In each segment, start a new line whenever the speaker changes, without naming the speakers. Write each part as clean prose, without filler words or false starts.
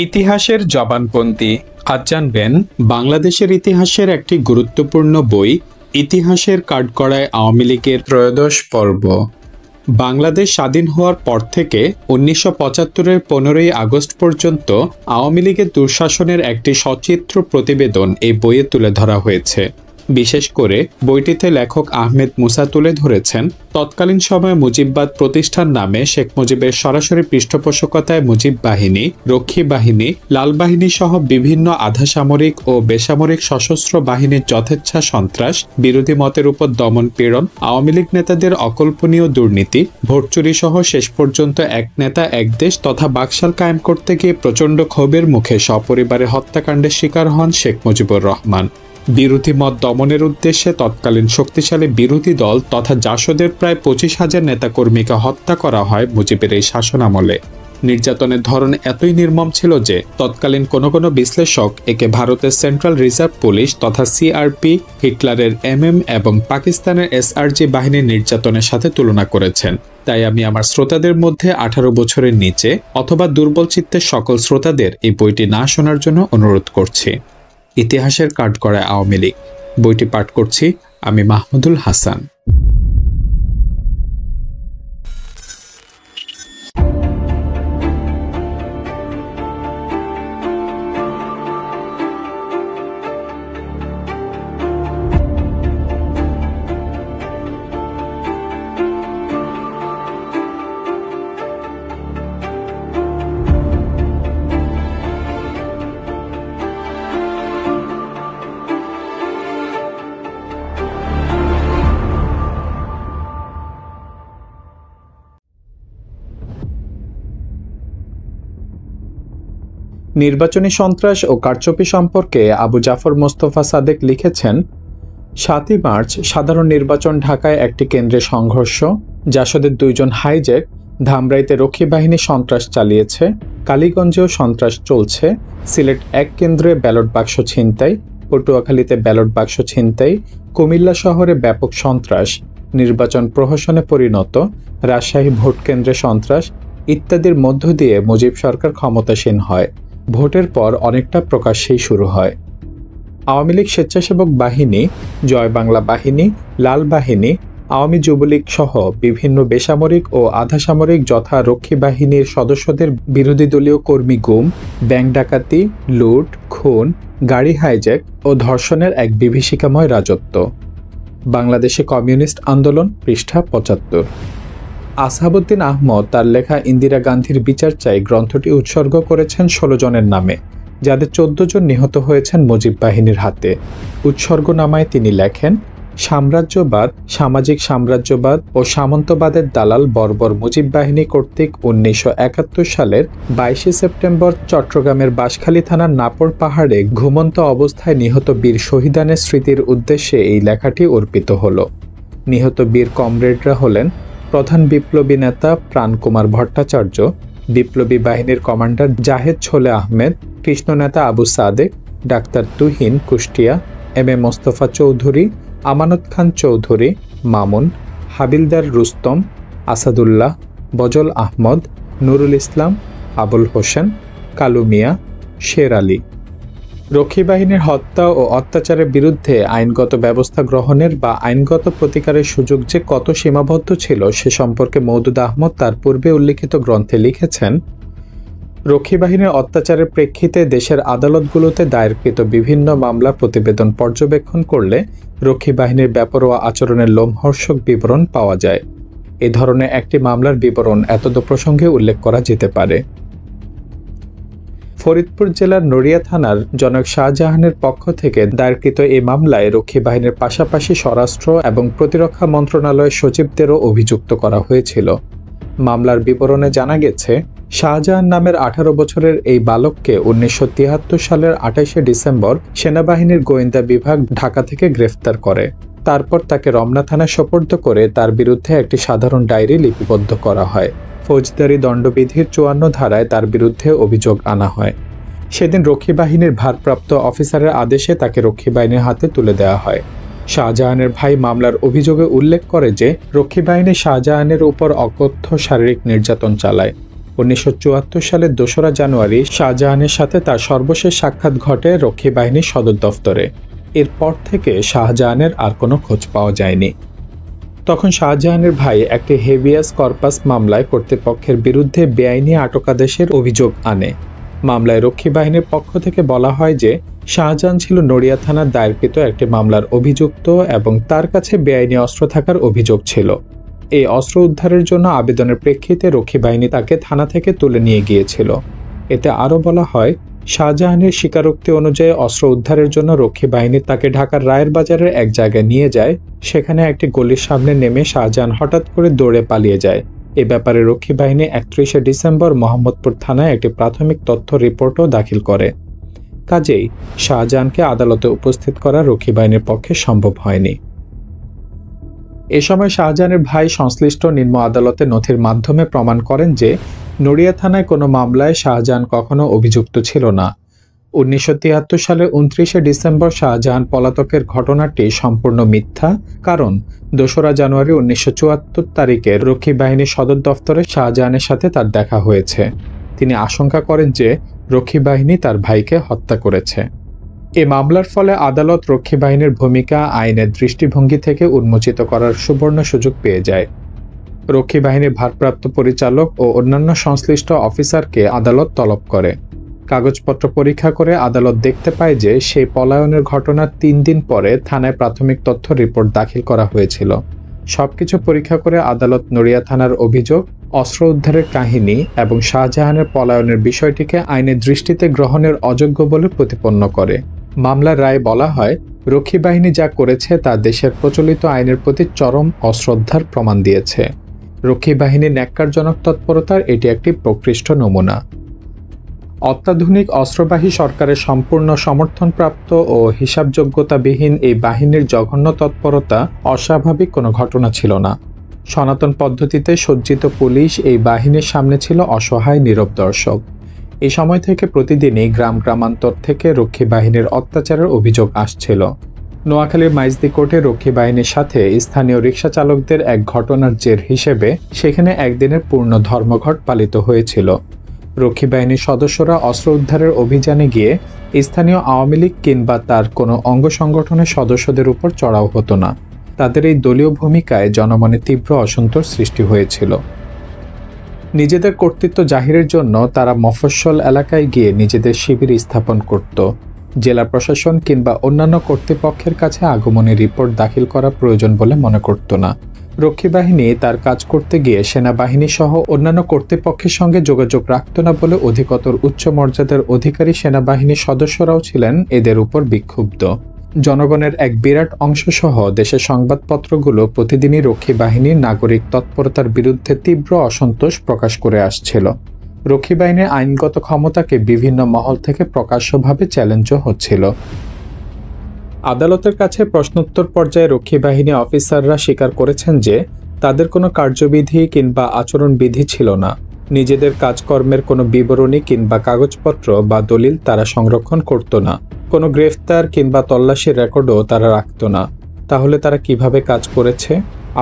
ইতিহাসের জবানবন্দি। আজ জানবেন বাংলাদেশের ইতিহাসের একটি গুরুত্বপূর্ণ বই, ইতিহাসের কাঠগড়ায় আওয়ামী লীগের ত্রয়োদশ পর্ব। বাংলাদেশ স্বাধীন হওয়ার পর থেকে 1975-এর 15ই আগস্ট পর্যন্ত আওয়ামী লীগের দুঃশাসনের একটি সচিত্র প্রতিবেদন এই বইয়ে তুলে ধরা হয়েছে। বিশেষ করে বইটিতে লেখক আহমেদ মুসা তুলে ধরেছেন তৎকালীন সময়ে মুজিববাদ প্রতিষ্ঠান নামে শেখ মুজিবের সরাসরি পৃষ্ঠপোষকতায় মুজিব বাহিনী, রক্ষী বাহিনী, লাল বাহিনী সহ বিভিন্ন আধাসামরিক ও বেসামরিক সশস্ত্র বাহিনীর যথেচ্ছা সন্ত্রাস, বিরোধী মতের উপর দমন পীড়ন, আওয়ামী লীগ নেতাদের অকল্পনীয় দুর্নীতি, ভোটচুরি সহ শেষ পর্যন্ত এক নেতা এক দেশ তথা বাকশাল কায়েম করতে গিয়ে প্রচণ্ড ক্ষোভের মুখে সপরিবারে হত্যাকাণ্ডের শিকার হন শেখ মুজিবুর রহমান। বিরোধী মত দমনের উদ্দেশ্যে তৎকালীন শক্তিশালী বিরোধী দল তথা জাসদের প্রায় 25,000 নেতাকর্মীকে হত্যা করা হয় মুজিবের এই শাসনামলে। নির্যাতনের ধরন এতই নির্মম ছিল যে তৎকালীন কোনো বিশ্লেষক একে ভারতের সেন্ট্রাল রিজার্ভ পুলিশ তথা সিআরপি, হিটলারের এমএম এবং পাকিস্তানের এসআরজি বাহিনীর নির্যাতনের সাথে তুলনা করেছেন। তাই আমি আমার শ্রোতাদের মধ্যে 18 বছরের নিচে অথবা দুর্বল চিত্তের সকল শ্রোতাদের এই বইটি না শোনার জন্য অনুরোধ করছি। ইতিহাসের কাঠগড়ায় আওয়ামী লীগ বইটি পাঠ করছি আমি মাহমুদুল হাসান। নির্বাচনী সন্ত্রাস ও কারচুপি সম্পর্কে আবু জাফর মোস্তফা সাদেক লিখেছেন, 7ই মার্চ সাধারণ নির্বাচন ঢাকায় একটি কেন্দ্রে সংঘর্ষ, জাসদের 2 জন হাইজ্যাক, ধামরাইতে রক্ষী বাহিনী সন্ত্রাস চালিয়েছে, কালীগঞ্জেও সন্ত্রাস চলছে, সিলেট 1 কেন্দ্রে ব্যালট বাক্স ছিনতাই, পটুয়াখালীতে ব্যালট বাক্স ছিনতাই, কুমিল্লা শহরে ব্যাপক সন্ত্রাস, নির্বাচন প্রহসনে পরিণত, রাজশাহী ভোট কেন্দ্রে সন্ত্রাস ইত্যাদির মধ্য দিয়ে মুজিব সরকার ক্ষমতাসীন হয়। ভোটের পর অনেকটা প্রকাশ্যেই শুরু হয়। আওয়ামী লীগ স্বেচ্ছাসেবক বাহিনী, জয় বাংলা বাহিনী, লাল বাহিনী, আওয়ামী যুবলীগ সহ বিভিন্ন বেসামরিক ও আধাসামরিক যথা রক্ষী বাহিনীর সদস্যদের বিরোধী দলীয় কর্মী গুম, ব্যাংক ডাকাতি, লুট, খুন, গাড়ি হাইজ্যাক ও ধর্ষণের এক বিভীষিকাময় রাজত্ব। বাংলাদেশে কমিউনিস্ট আন্দোলন, পৃষ্ঠা 75। আসহাবউদ্দিন আহমদ তার লেখা ইন্দিরা গান্ধীর বিচার চাই গ্রন্থটি উৎসর্গ করেছেন 16 জনের নামে, যাদের 14 জন নিহত হয়েছেন মুজিব বাহিনীর হাতে। উৎসর্গনামায় তিনি লেখেন, সাম্রাজ্যবাদ, সামাজিক সাম্রাজ্যবাদ ও সামন্তবাদের দালাল বর্বর মুজিব বাহিনী কর্তৃক 1971 সালের 22 সেপ্টেম্বর চট্টগ্রামের বাঁশখালী থানার নাপর পাহাড়ে ঘুমন্ত অবস্থায় নিহত বীর শহীদানের স্মৃতির উদ্দেশ্যে এই লেখাটি অর্পিত হল। নিহত বীর কমরেডরা হলেন প্রধান বিপ্লবী নেতা প্রাণকুমার ভট্টাচার্য, বিপ্লবী বাহিনীর commander Zahed chole Ahmed, কৃষ্ণনেতা Abu Sadek, doctor Tuhin Kushtia, M A Mostafa Chowdhury, আমানত খান চৌধুরী, মামুন, হাবিলদার রুস্তম, আসাদুল্লাহ, বজল আহমদ, নুরুল ইসলাম, আবুল হোসেন, কালু মিয়া, শের আলী। রক্ষী বাহিনীর হত্যা ও অত্যাচারের বিরুদ্ধে আইনগত ব্যবস্থা গ্রহণের বা আইনগত প্রতিকারের সুযোগ যে কত সীমাবদ্ধ ছিল সে সম্পর্কে মওদুদ আহমদ তার পূর্বে উল্লিখিত গ্রন্থে লিখেছেন, রক্ষী বাহিনীর অত্যাচারের প্রেক্ষিতে দেশের আদালতগুলোতে দায়েরকৃত বিভিন্ন মামলা প্রতিবেদন পর্যবেক্ষণ করলে রক্ষী বাহিনীর বেপরোয়া আচরণের লোমহর্ষক বিবরণ পাওয়া যায়। এ ধরনের একটি মামলার বিবরণ এতদ প্রসঙ্গে উল্লেখ করা যেতে পারে। ফরিদপুর জেলার নড়িয়া থানার জনক শাহজাহানের পক্ষ থেকে দায়েরকৃত এই মামলায় রক্ষী বাহিনীর পাশাপাশি স্বরাষ্ট্র এবং প্রতিরক্ষা মন্ত্রণালয়ের সচিবদেরও অভিযুক্ত করা হয়েছিল। মামলার বিবরণে জানা গেছে, শাহজাহান নামের 18 বছরের এই বালককে 1973 সালের 28 ডিসেম্বর সেনাবাহিনীর গোয়েন্দা বিভাগ ঢাকা থেকে গ্রেফতার করে। তারপর তাকে রমনা থানায় সোপর্দ করে তার বিরুদ্ধে একটি সাধারণ ডায়েরি লিপিবদ্ধ করা হয়। ফৌজদারি দণ্ডবিধির 54 ধারায় তার বিরুদ্ধে অভিযোগ আনা হয়। সেদিন রক্ষী বাহিনীর ভারপ্রাপ্ত অফিসারের আদেশে তাকে রক্ষী বাহিনীর হাতে তুলে দেওয়া হয়। শাহজাহানের ভাই মামলার অভিযোগে উল্লেখ করে যে রক্ষী বাহিনী শাহজাহানের উপর অকথ্য শারীরিক নির্যাতন চালায়। 1974 সালের 2রা জানুয়ারি শাহজাহানের সাথে তার সর্বশেষ সাক্ষাৎ ঘটে রক্ষী বাহিনীর সদর দফতরে। এরপর থেকে শাহজাহানের আর কোনো খোঁজ পাওয়া যায়নি। তখন শাহজাহানের ভাই একটি হেভিয়াস কর্পাস মামলায় কর্তৃপক্ষের বিরুদ্ধে বেআইনি আটকাদেশের অভিযোগ আনে। মামলায় রক্ষী বাহিনীর পক্ষ থেকে বলা হয় যে শাহজাহান ছিল নড়িয়া থানার দায়েরকৃত একটি মামলার অভিযুক্ত এবং তার কাছে বেআইনি অস্ত্র থাকার অভিযোগ ছিল। এই অস্ত্র উদ্ধারের জন্য আবেদনের প্রেক্ষিতে রক্ষী বাহিনী তাকে থানা থেকে তুলে নিয়ে গিয়েছিল। এতে আরও বলা হয়, শাহজাহানের স্বীকারোক্তি অনুযায়ী অস্ত্র উদ্ধারের জন্য রক্ষী বাহিনী তাকে ঢাকার রায়ের বাজারের এক জায়গায় নিয়ে যায়। সেখানে একটি গলির সামনে নেমে শাহজাহান হঠাৎ করে দৌড়ে পালিয়ে যায়। এ ব্যাপারে রক্ষী বাহিনী 31শে ডিসেম্বর মোহাম্মদপুর থানায় একটি প্রাথমিক তথ্য রিপোর্টও দাখিল করে। কাজেই শাহজাহানকে আদালতে উপস্থিত করা রক্ষী বাহিনীর পক্ষে সম্ভব হয়নি। এ সময় শাহজাহানের ভাই সংশ্লিষ্ট নিম্ন আদালতে নথির মাধ্যমে প্রমাণ করেন যে নড়িয়া থানায় কোনো মামলায় শাহজাহান কখনো অভিযুক্ত ছিল না। 1973 সালে 29শে ডিসেম্বর শাহজাহান পলাতকের ঘটনাটি সম্পূর্ণ মিথ্যা, কারণ 2রা জানুয়ারি 1974 তারিখে রক্ষী বাহিনীর সদর দফতরে শাহজাহানের সাথে তার দেখা হয়েছে। তিনি আশঙ্কা করেন যে রক্ষী বাহিনী তার ভাইকে হত্যা করেছে। এ মামলার ফলে আদালত রক্ষী বাহিনীর ভূমিকা আইনের দৃষ্টিভঙ্গি থেকে উন্মোচিত করার সুবর্ণ সুযোগ পেয়ে যায়। রক্ষী বাহিনীর ভারপ্রাপ্ত পরিচালক ও অন্যান্য সংশ্লিষ্ট অফিসারকে আদালত তলব করে। কাগজপত্র পরীক্ষা করে আদালত দেখতে পায় যে সেই পলায়নের ঘটনার 3 দিন পরে থানায় প্রাথমিক তথ্য রিপোর্ট দাখিল করা হয়েছিল। সবকিছু পরীক্ষা করে আদালত নড়িয়া থানার অভিযোগ, অস্ত্র উদ্ধারের কাহিনী এবং শাহজাহানের পলায়নের বিষয়টিকে আইনের দৃষ্টিতে গ্রহণের অযোগ্য বলে প্রতিপন্ন করে। মামলার রায়ে বলা হয়, রক্ষী বাহিনী যা করেছে তা দেশের প্রচলিত আইনের প্রতি চরম অশ্রদ্ধার প্রমাণ দিয়েছে। রক্ষী বাহিনীর ন্যাক্কারজনক তৎপরতার এটি একটি প্রকৃষ্ট নমুনা। অত্যাধুনিক অস্ত্রবাহী সরকারের সম্পূর্ণ সমর্থনপ্রাপ্ত ও হিসাবযোগ্যতাবিহীন এই বাহিনীর জঘন্য তৎপরতা অস্বাভাবিক কোনো ঘটনা ছিল না। সনাতন পদ্ধতিতে সজ্জিত পুলিশ এই বাহিনীর সামনে ছিল অসহায় নীরব দর্শক। এই সময় থেকে প্রতিদিনই গ্রামান্তর থেকে রক্ষী বাহিনীর অত্যাচারের অভিযোগ আসছিল। নোয়াখালীর মাইজদি কোর্টে রক্ষী বাহিনীর সাথে স্থানীয় রিকশা চালকদের এক ঘটনার জের হিসেবে সেখানে একদিনের পূর্ণ ধর্মঘট পালিত হয়েছিল। রক্ষী বাহিনীর সদস্যরা অস্ত্র উদ্ধারের অভিযানে গিয়ে স্থানীয় আওয়ামী লীগ কিংবা তার কোনো অঙ্গ সংগঠনের সদস্যদের উপর চড়াও হতো না। তাদের এই দলীয় ভূমিকায় জনমনে তীব্র অসন্তোষ সৃষ্টি হয়েছিল। নিজেদের কর্তৃত্ব জাহিরের জন্য তারা মফস্বল এলাকায় গিয়ে নিজেদের শিবির স্থাপন করত। জেলা প্রশাসন কিংবা অন্যান্য কর্তৃপক্ষের কাছে আগমনী রিপোর্ট দাখিল করা প্রয়োজন বলে মনে করত না। রক্ষী বাহিনী তার কাজ করতে গিয়ে সেনাবাহিনী সহ অন্যান্য কর্তৃপক্ষের সঙ্গে যোগাযোগ রাখত না বলে অধিকতর উচ্চ মর্যাদার অধিকারী সেনাবাহিনীর সদস্যরাও ছিলেন এদের উপর বিক্ষুব্ধ। জনগণের এক বিরাট অংশ সহ দেশের সংবাদপত্রগুলো প্রতিদিনই রক্ষী বাহিনীর নাগরিক তৎপরতার বিরুদ্ধে তীব্র অসন্তোষ প্রকাশ করে আসছিল। রক্ষী বাহিনীর আইনগত ক্ষমতাকে বিভিন্ন মহল থেকে প্রকাশ্যভাবে চ্যালেঞ্জও হচ্ছিল। আদালতের কাছে প্রশ্নোত্তর পর্যায়ে রক্ষী বাহিনী অফিসাররা স্বীকার করেছেন যে তাদের কোনো কার্যবিধি কিংবা আচরণবিধি ছিল না। নিজেদের কাজকর্মের কোনো বিবরণী কিংবা কাগজপত্র বা দলিল তারা সংরক্ষণ করত না। কোনো গ্রেফতার কিংবা তল্লাশির রেকর্ডও তারা রাখত না। তাহলে তারা কিভাবে কাজ করেছে?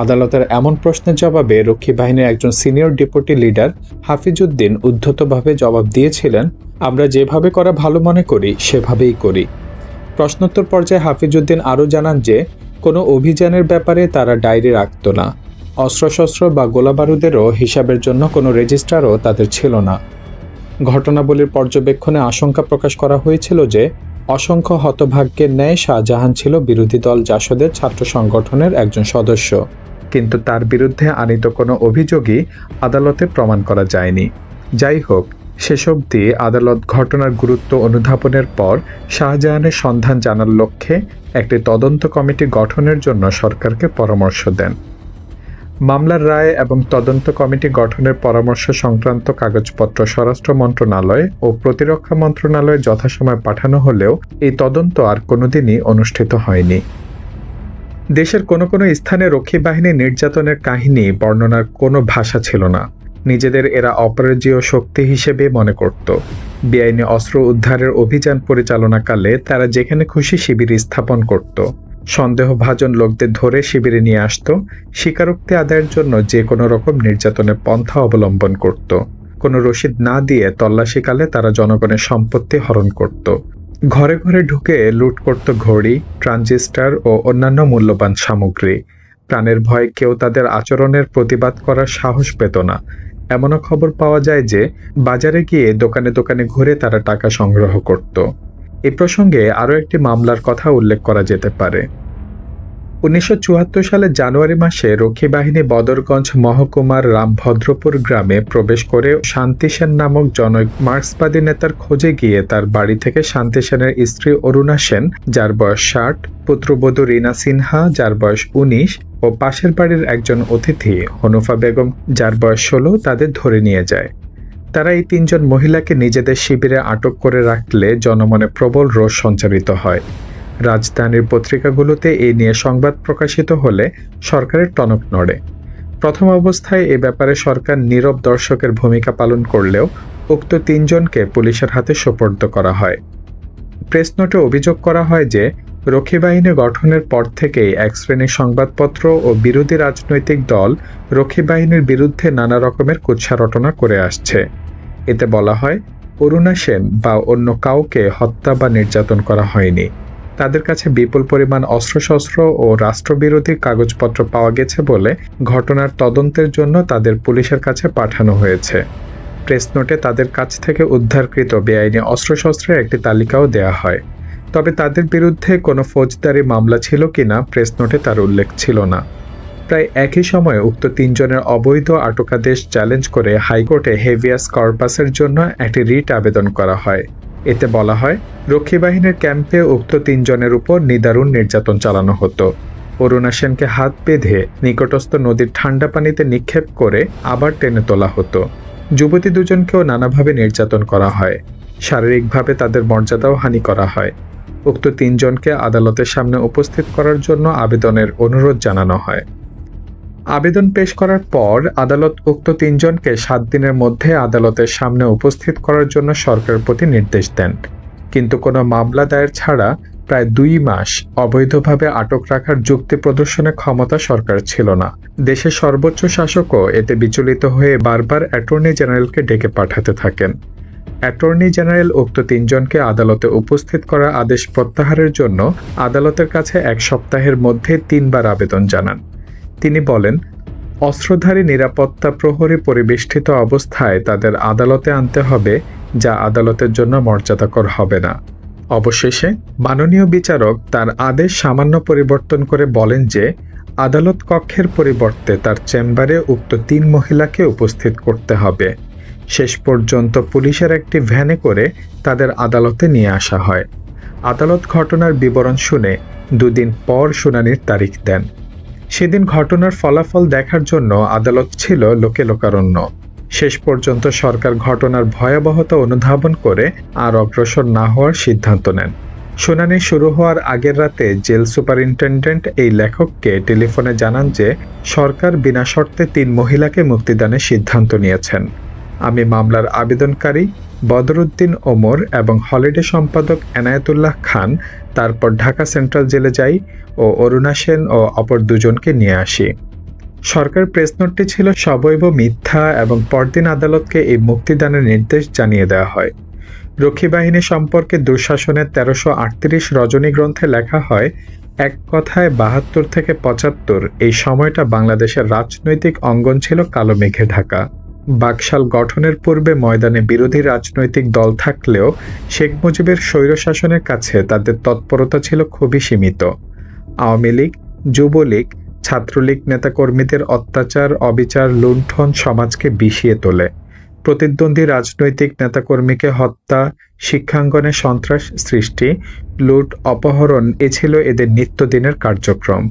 আদালতের এমন প্রশ্নের জবাবে রক্ষী বাহিনীর একজন সিনিয়র ডেপুটি লিডার হাফিজউদ্দিন উদ্ধতভাবে জবাব দিয়েছিলেন, আমরা যেভাবে করা ভালো মনে করি সেভাবেই করি। প্রশ্নোত্তর পর্যায়ে হাফিজউদ্দিন আরও জানান যে কোনো অভিযানের ব্যাপারে তারা ডায়েরি রাখত না। অস্ত্রশস্ত্র বা গোলাবারুদেরও হিসাবের জন্য কোনো রেজিস্ট্রারও তাদের ছিল না। ঘটনাবলীর পর্যবেক্ষণে আশঙ্কা প্রকাশ করা হয়েছিল যে অসংখ্য হতভাগ্যের ন্যায় শাহজাহান ছিল বিরোধী দল জাসদের ছাত্র সংগঠনের একজন সদস্য, কিন্তু তার বিরুদ্ধে আনীত কোনো অভিযোগই আদালতে প্রমাণ করা যায়নি। যাই হোক, শেষ অবধি আদালত ঘটনার গুরুত্ব অনুধাবনের পর শাহজাহানের সন্ধান জানার লক্ষ্যে একটি তদন্ত কমিটি গঠনের জন্য সরকারকে পরামর্শ দেন। মামলার রায় এবং তদন্ত কমিটি গঠনের পরামর্শ সংক্রান্ত কাগজপত্র স্বরাষ্ট্র মন্ত্রণালয় ও প্রতিরক্ষা মন্ত্রণালয়ে যথাসময়ে পাঠানো হলেও এই তদন্ত আর কোনোদিনই অনুষ্ঠিত হয়নি। দেশের কোনো কোনো স্থানে রক্ষী বাহিনী নির্যাতনের কাহিনী বর্ণনার কোনো ভাষা ছিল না। নিজেদের এরা অপরাজেয় শক্তি হিসেবে মনে করত। বেআইনি অস্ত্র উদ্ধারের অভিযান পরিচালনাকালে তারা যেখানে খুশি শিবির স্থাপন করত। সন্দেহভাজন লোকদের ধরে শিবিরে নিয়ে আসত। স্বীকারোক্তি আদায়ের জন্য যে কোনো রকম নির্যাতনের পন্থা অবলম্বন করত। কোনো রসিদ না দিয়ে তল্লাশিকালে তারা জনগণের সম্পত্তি হরণ করত। ঘরে ঘরে ঢুকে লুট করত ঘড়ি, ট্রানজিস্টার ও অন্যান্য মূল্যবান সামগ্রী। প্রাণের ভয়ে কেউ তাদের আচরণের প্রতিবাদ করার সাহস পেত না। এমনও খবর পাওয়া যায় যে বাজারে গিয়ে দোকানে দোকানে ঘুরে তারা টাকা সংগ্রহ করত। এ প্রসঙ্গে আরও একটি মামলার কথা উল্লেখ করা যেতে পারে। 1974 সালের জানুয়ারি মাসে রক্ষী বাহিনী বদরগঞ্জ মহকুমার রামভদ্রপুর গ্রামে প্রবেশ করে শান্তি সেন নামক জনৈক মার্ক্সবাদী নেতার খোঁজে গিয়ে তার বাড়ি থেকে শান্তি সেনের স্ত্রী অরুণা সেন, যার বয়স 60, পুত্রবধূ রীনা সিনহা, যার বয়স 19, ও পাশের বাড়ির একজন অতিথি হনুফা বেগম, যার বয়স 16, তাদের ধরে নিয়ে যায়। তারা এই 3 জন মহিলাকে নিজেদের শিবিরে আটক করে রাখলে জনমনে প্রবল রোষ সঞ্চারিত হয়। রাজধানীর পত্রিকাগুলোতে এই নিয়ে সংবাদ প্রকাশিত হলে সরকারের টনক নড়ে। প্রথম অবস্থায় এ ব্যাপারে সরকার নীরব দর্শকের ভূমিকা পালন করলেও উক্ত 3 জনকে পুলিশের হাতে সোপর্দ করা হয়। প্রেস নোটে অভিযোগ করা হয় যে রক্ষী বাহিনী গঠনের পর থেকেই এক শ্রেণীর সংবাদপত্র ও বিরোধী রাজনৈতিক দল রক্ষী বাহিনীর বিরুদ্ধে নানা রকমের কুৎসা রটনা করে আসছে। এতে বলা হয়, অরুণা সেন বা অন্য কাউকে হত্যা বা নির্যাতন করা হয়নি। তাদের কাছে বিপুল পরিমাণ অস্ত্রশস্ত্র ও রাষ্ট্রবিরোধী কাগজপত্র পাওয়া গেছে বলে ঘটনার তদন্তের জন্য তাদের পুলিশের কাছে পাঠানো হয়েছে। প্রেস নোটে তাদের কাছ থেকে উদ্ধারকৃত বেআইনি অস্ত্রশস্ত্রের একটি তালিকাও দেয়া হয়। তবে তাদের বিরুদ্ধে কোনো ফৌজদারি মামলা ছিল কিনা প্রেস নোটে তার উল্লেখ ছিল না। প্রায় একই সময়ে উক্ত 3 জনের অবৈধ আটকাদেশ চ্যালেঞ্জ করে হাইকোর্টে হেভিয়াস কর্পাসের জন্য একটি রিট আবেদন করা হয়। এতে বলা হয়, রক্ষী বাহিনীর ক্যাম্পে উক্ত 3 জনের উপর নিদারুণ নির্যাতন চালানো হতো। অরুণা সেনকে হাত বেঁধে নিকটস্থ নদীর ঠান্ডা পানিতে নিক্ষেপ করে আবার টেনে তোলা হতো। যুবতী 2 জনকেও নানাভাবে নির্যাতন করা হয়। শারীরিকভাবে তাদের মর্যাদাও হানি করা হয়। উক্ত 3 জনকে আদালতের সামনে উপস্থিত করার জন্য আবেদনের অনুরোধ জানানো হয়। আবেদন পেশ করার পর আদালত উক্ত 3 জনকে 7 দিনের মধ্যে আদালতের সামনে উপস্থিত করার জন্য সরকারের প্রতি নির্দেশ দেন। কিন্তু কোনো মামলা দায়ের ছাড়া প্রায় 2 মাস অবৈধভাবে আটক রাখার যুক্তি প্রদর্শনের ক্ষমতা সরকার ছিল না। দেশের সর্বোচ্চ শাসকও এতে বিচলিত হয়ে বারবার অ্যাটর্নি জেনারেলকে ডেকে পাঠাতে থাকেন। অ্যাটর্নি জেনারেল উক্ত 3 জনকে আদালতে উপস্থিত করার আদেশ প্রত্যাহারের জন্য আদালতের কাছে 1 সপ্তাহের মধ্যে 3 বার আবেদন জানান। তিনি বলেন, অস্ত্রধারী নিরাপত্তা প্রহরী পরিবেষ্টিত অবস্থায় তাদের আদালতে আনতে হবে, যা আদালতের জন্য মর্যাদাকর হবে না। অবশেষে মাননীয় বিচারক তার আদেশ সামান্য পরিবর্তন করে বলেন যে আদালত কক্ষের পরিবর্তে তার চেম্বারে উক্ত 3 মহিলাকে উপস্থিত করতে হবে। শেষ পর্যন্ত পুলিশের একটি ভ্যানে করে তাদের আদালতে নিয়ে আসা হয়। আদালত ঘটনার বিবরণ শুনে 2 দিন পর শুনানির তারিখ দেন। সেদিন ঘটনার ফলাফল দেখার জন্য আদালত ছিল লোকে লোকারণ্য। শেষ পর্যন্ত সরকার ঘটনার ভয়াবহতা অনুধাবন করে আর অগ্রসর না হওয়ার সিদ্ধান্ত নেন। শুনানি শুরু হওয়ার আগের রাতে জেল সুপারিনটেনডেন্ট এই লেখককে টেলিফোনে জানান যে সরকার বিনা শর্তে 3 মহিলাকে মুক্তিদানের সিদ্ধান্ত নিয়েছেন। আমি মামলার আবেদনকারী বদরুদ্দিন ওমর এবং হলিডে সম্পাদক এনায়েতুল্লাহ খান তারপর ঢাকা সেন্ট্রাল জেলে যাই ও অরুণা সেন ও অপর 2 জনকে নিয়ে আসি। সরকার প্রেস নোটটি ছিল সবৈব মিথ্যা এবং পরদিন আদালতকে এই মুক্তিদানের নির্দেশ জানিয়ে দেওয়া হয়। রক্ষী বাহিনী সম্পর্কে দুঃশাসনের 1338 রজনী গ্রন্থে লেখা হয়, এক কথায় 72 থেকে 75 এই সময়টা বাংলাদেশের রাজনৈতিক অঙ্গন ছিল কালো মেঘে ঢাকা। বাকশাল গঠনের পূর্বে ময়দানে বিরোধী রাজনৈতিক দল থাকলেও শেখ মুজিবের স্বৈরশাসনের কাছে তাদের তৎপরতা ছিল খুবই সীমিত। আওয়ামী লীগ, যুবলীগ, ছাত্রলীগ নেতাকর্মীদের অত্যাচার, অবিচার, লুণ্ঠন সমাজকে বিষিয়ে তোলে। প্রতিদ্বন্দ্বী রাজনৈতিক নেতাকর্মীকে হত্যা, শিক্ষাঙ্গনে সন্ত্রাস সৃষ্টি, লুট, অপহরণ এ ছিল এদের নিত্যদিনের কার্যক্রম।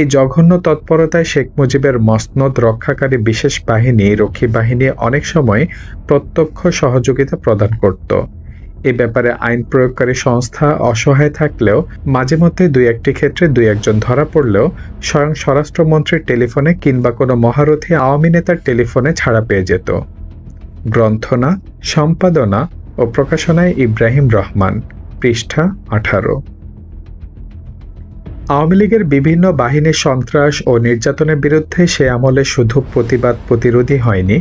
এই জঘন্য তৎপরতায় শেখ মুজিবের মসনদ রক্ষাকারী বিশেষ বাহিনী রক্ষী বাহিনী অনেক সময় প্রত্যক্ষ সহযোগিতা প্রদান করত। এ ব্যাপারে আইন প্রয়োগকারী সংস্থা অসহায় থাকলেও মাঝে মধ্যে 2-1টি ক্ষেত্রে 2-1 জন ধরা পড়লেও স্বয়ং স্বরাষ্ট্রমন্ত্রীর টেলিফোনে কিংবা কোনো মহারথী আওয়ামী নেতার টেলিফোনে ছাড়া পেয়ে যেত। গ্রন্থনা, সম্পাদনা ও প্রকাশনায় ইব্রাহিম রহমান, পৃষ্ঠা 18। আওয়ামী লীগের বিভিন্ন বাহিনীর সন্ত্রাস ও নির্যাতনের বিরুদ্ধে সে আমলে শুধু প্রতিবাদ প্রতিরোধই হয়নি,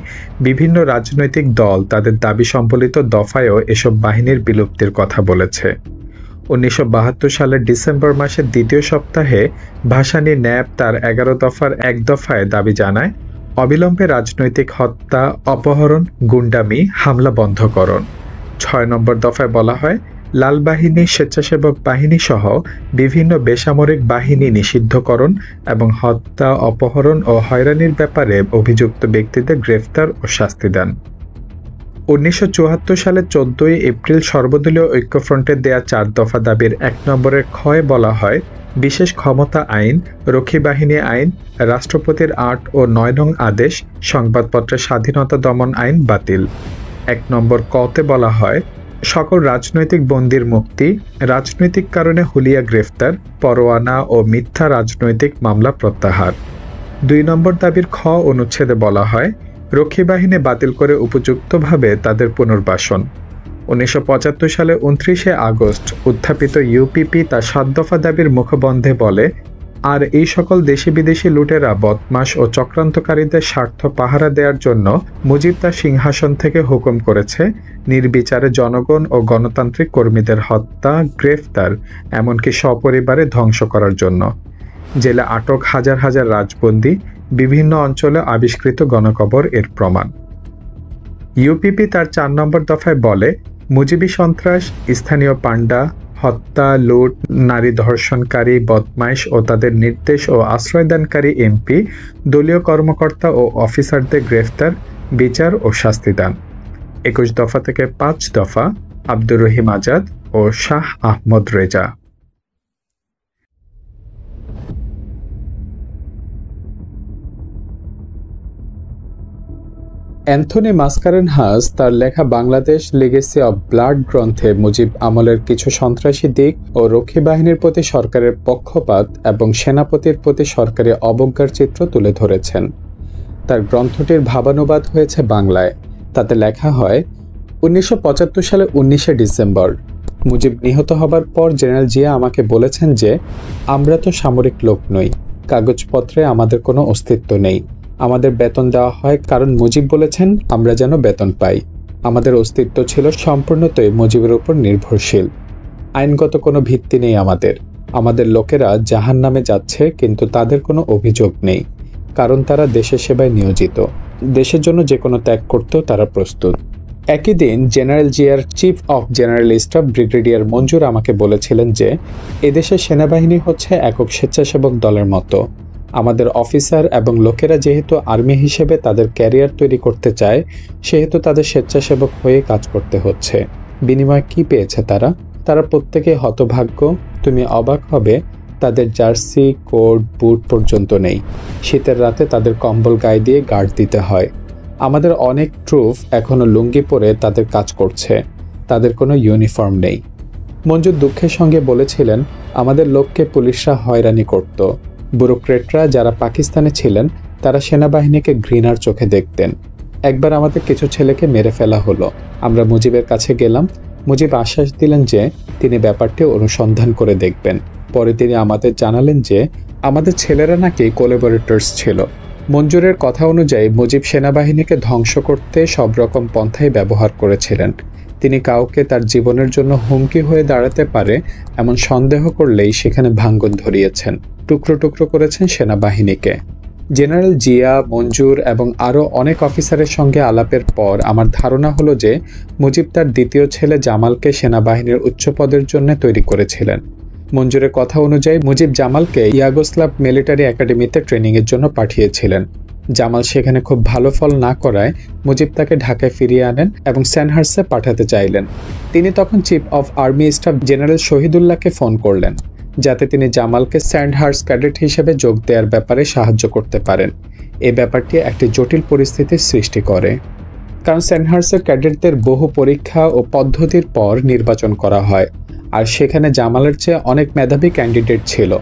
বিভিন্ন রাজনৈতিক দল তাদের দাবি সম্বলিত দফায়ও এসব বাহিনীর বিলুপ্তির কথা বলেছে। 1972 সালের ডিসেম্বর মাসের দ্বিতীয় সপ্তাহে ভাসানী ন্যাপ তার 11 দফার এক দফায় দাবি জানায়, অবিলম্বে রাজনৈতিক হত্যা, অপহরণ, গুন্ডামি, হামলা বন্ধকরণ। 6 নম্বর দফায় বলা হয়, লাল বাহিনী, স্বেচ্ছাসেবক বাহিনী সহ বিভিন্ন বেসামরিক বাহিনী নিষিদ্ধকরণ এবং হত্যা, অপহরণ ও হয়রানির ব্যাপারে অভিযুক্ত ব্যক্তিদের গ্রেফতার ও শাস্তি দেন। 1974 সালের 14 এপ্রিল সর্বদলীয় ঐক্যফ্রন্টের দেয়া 4 দফা দাবির 1 নম্বরের ক্ষয়ে বলা হয়, বিশেষ ক্ষমতা আইন, রক্ষী বাহিনী আইন, রাষ্ট্রপতির 8 ও 9 নং আদেশ, সংবাদপত্রের স্বাধীনতা দমন আইন বাতিল। 1 নম্বর কতে বলা হয়, সকল রাজনৈতিক বন্দীর মুক্তি, রাজনৈতিক কারণে হুলিয়া গ্রেফতার, পরোয়ানা ও মিথ্যা রাজনৈতিক মামলা প্রত্যাহার। 2 নম্বর দাবির খ অনুচ্ছেদে বলা হয়, রক্ষী বাহিনী বাতিল করে উপযুক্তভাবে তাদের পুনর্বাসন। 1975 সালে 29 আগস্ট উত্থাপিত ইউপিপি তার 7 দফা দাবির মুখবন্ধে বলে, আর এই সকল দেশি বিদেশি লুটেরা, বদমাশ ও চক্রান্তকারীদের স্বার্থ পাহারা দেওয়ার জন্য মুজিব তার সিংহাসন থেকে হুকুম করেছে নির্বিচারে জনগণ ও গণতান্ত্রিক কর্মীদের হত্যা, গ্রেফতার, এমনকি সপরিবারে ধ্বংস করার জন্য। জেলে আটক হাজার হাজার রাজবন্দী, বিভিন্ন অঞ্চলে আবিষ্কৃত গণকবর এর প্রমাণ। ইউপিপি তার 4 নম্বর দফায় বলে, মুজিবি সন্ত্রাস, স্থানীয় পান্ডা, হত্যা, লুট, নারী ধর্ষণকারী, বদমাইশ ও তাদের নির্দেশ ও আশ্রয়দানকারী এমপি, দলীয় কর্মকর্তা ও অফিসারদের গ্রেফতার, বিচার ও শাস্তি দান। 21 দফা থেকে 5 দফা আব্দুর রহিম আজাদ ও শাহ আহমদ রেজা। অ্যান্থনি মাসকারেনহাস তার লেখা বাংলাদেশ লিগেসি অব ব্লাড গ্রন্থে মুজিব আমলের কিছু সন্ত্রাসী দিক ও রক্ষী বাহিনীর প্রতি সরকারের পক্ষপাত এবং সেনাপতির প্রতি সরকারি অবজ্ঞার চিত্র তুলে ধরেছেন। তার গ্রন্থটির ভাবানুবাদ হয়েছে বাংলায়। তাতে লেখা হয়, 1975 সালে 19 ডিসেম্বর মুজিব নিহত হবার পর জেনারেল জিয়া আমাকে বলেছেন যে, আমরা তো সামরিক লোক নই, কাগজপত্রে আমাদের কোনো অস্তিত্ব নেই। আমাদের বেতন দেওয়া হয় কারণ মুজিব বলেছেন আমরা যেন বেতন পাই। আমাদের অস্তিত্ব ছিল সম্পূর্ণতই মুজিবের উপর নির্ভরশীল। আইনগত কোনো ভিত্তি নেই আমাদের লোকেরা জাহান্নামে যাচ্ছে, কিন্তু তাদের কোনো অভিযোগ নেই, কারণ তারা দেশের সেবায় নিয়োজিত। দেশের জন্য যে কোনো ত্যাগ করতেও তারা প্রস্তুত। একই দিন জেনারেল জিয়ার chief of general staff brigadier Manzur আমাকে বলেছিলেন যে, এদেশের সেনাবাহিনী হচ্ছে একক স্বেচ্ছাসেবক দলের মতো। আমাদের অফিসার এবং লোকেরা যেহেতু আর্মি হিসেবে তাদের ক্যারিয়ার তৈরি করতে চায়, সেহেতু তাদের স্বেচ্ছাসেবক হয়ে কাজ করতে হচ্ছে। বিনিময়ে কি পেয়েছে তারা প্রত্যেকে হতভাগ্য। তুমি অবাক হবে, তাদের জার্সি, কোট, বুট পর্যন্ত নেই। শীতের রাতে তাদের কম্বল গায়ে দিয়ে গার্ড দিতে হয়। আমাদের অনেক ট্রুপ এখনও লুঙ্গি পরে তাদের কাজ করছে, তাদের কোনো ইউনিফর্ম নেই। মঞ্জুর দুঃখের সঙ্গে বলেছিলেন, আমাদের লোককে পুলিশরা হয়রানি করত। ব্যুরোক্রেটরা যারা পাকিস্তানে ছিলেন তারা সেনাবাহিনীকে ঘৃণার চোখে দেখতেন। একবার আমাদের কিছু ছেলেকে মেরে ফেলা হলো। আমরা মুজিবের কাছে গেলাম। মুজিব আশ্বাস দিলেন যে তিনি ব্যাপারটি অনুসন্ধান করে দেখবেন। পরে তিনি আমাদের জানালেন যে আমাদের ছেলেরা নাকি কোলাবোরেটরস ছিল। মঞ্জুরের কথা অনুযায়ী মুজিব সেনাবাহিনীকে ধ্বংস করতে সব রকম পন্থাই ব্যবহার করেছিলেন। তিনি কাউকে তার জীবনের জন্য হুমকি হয়ে দাঁড়াতে পারে এমন সন্দেহ করলেই সেখানে ভাঙন ধরিয়েছেন, টুকরো টুকরো করেছেন সেনাবাহিনীকে। জেনারেল জিয়া, মঞ্জুর এবং আরও অনেক অফিসারের সঙ্গে আলাপের পর আমার ধারণা হলো যে মুজিব তার দ্বিতীয় ছেলে জামালকে সেনাবাহিনীর উচ্চ পদের জন্য তৈরি করেছিলেন। মঞ্জুরের কথা অনুযায়ী মুজিব জামালকে ইয়াগোস্লাভ মিলিটারি একাডেমিতে ট্রেনিংয়ের জন্য পাঠিয়েছিলেন। জামাল সেখানে খুব ভালো ফল না করায় মুজিব তাকে ঢাকায় ফিরিয়ে আনেন এবং স্যান্ডহার্সে পাঠাতে চাইলেন। তিনি তখন chief of army staff general শহীদুল্লাহকে ফোন করলেন, যাতে তিনি জামালকে স্যান্ডহার্স ক্যাডেট হিসেবে যোগ দেওয়ার ব্যাপারে সাহায্য করতে পারেন। এই ব্যাপারটি একটি জটিল পরিস্থিতির সৃষ্টি করে, কারণ স্যান্ডহার্সের ক্যাডেটদের বহু পরীক্ষা ও পদ্ধতির পর নির্বাচন করা হয়, আর সেখানে জামালের চেয়ে অনেক মেধাবী ক্যান্ডিডেট ছিল।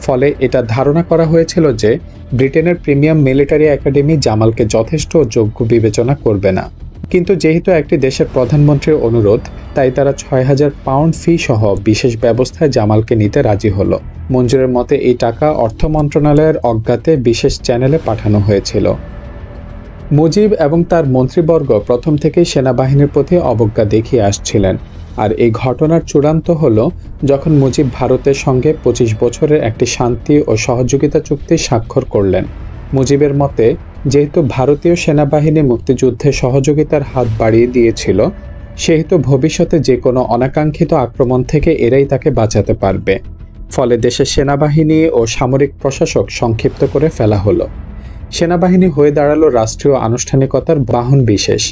ফলে এটা ধারণা করা হয়েছিল যে ব্রিটেনের প্রিমিয়াম মিলিটারি একাডেমি জামালকে যথেষ্ট যোগ্য বিবেচনা করবে না। কিন্তু যেহেতু একটি দেশের প্রধানমন্ত্রীর অনুরোধ, তাই তারা ৬,০০০ পাউন্ড ফি সহ বিশেষ ব্যবস্থায় জামালকে নিতে রাজি হলো। মঞ্জুরের মতে এই টাকা অর্থ মন্ত্রণালয়ের অজ্ঞাতে বিশেষ চ্যানেলে পাঠানো হয়েছিল। মুজিব এবং তার মন্ত্রীবর্গ প্রথম থেকেই সেনাবাহিনীর প্রতি অবজ্ঞা দেখিয়ে আসছিলেন, আর এই ঘটনার চূড়ান্ত হল যখন মুজিব ভারতের সঙ্গে 25 বছরের একটি শান্তি ও সহযোগিতা চুক্তি স্বাক্ষর করলেন। মুজিবের মতে যেহেতু ভারতীয় সেনাবাহিনী মুক্তিযুদ্ধে সহযোগিতার হাত বাড়িয়ে দিয়েছিল, সেহেতু ভবিষ্যতে যে কোনো অনাকাঙ্ক্ষিত আক্রমণ থেকে এরাই তাকে বাঁচাতে পারবে। ফলে দেশের সেনাবাহিনী ও সামরিক প্রশাসক সংক্ষিপ্ত করে ফেলা হলো। সেনাবাহিনী হয়ে দাঁড়ালো রাষ্ট্রীয় আনুষ্ঠানিকতার বাহন বিশেষ।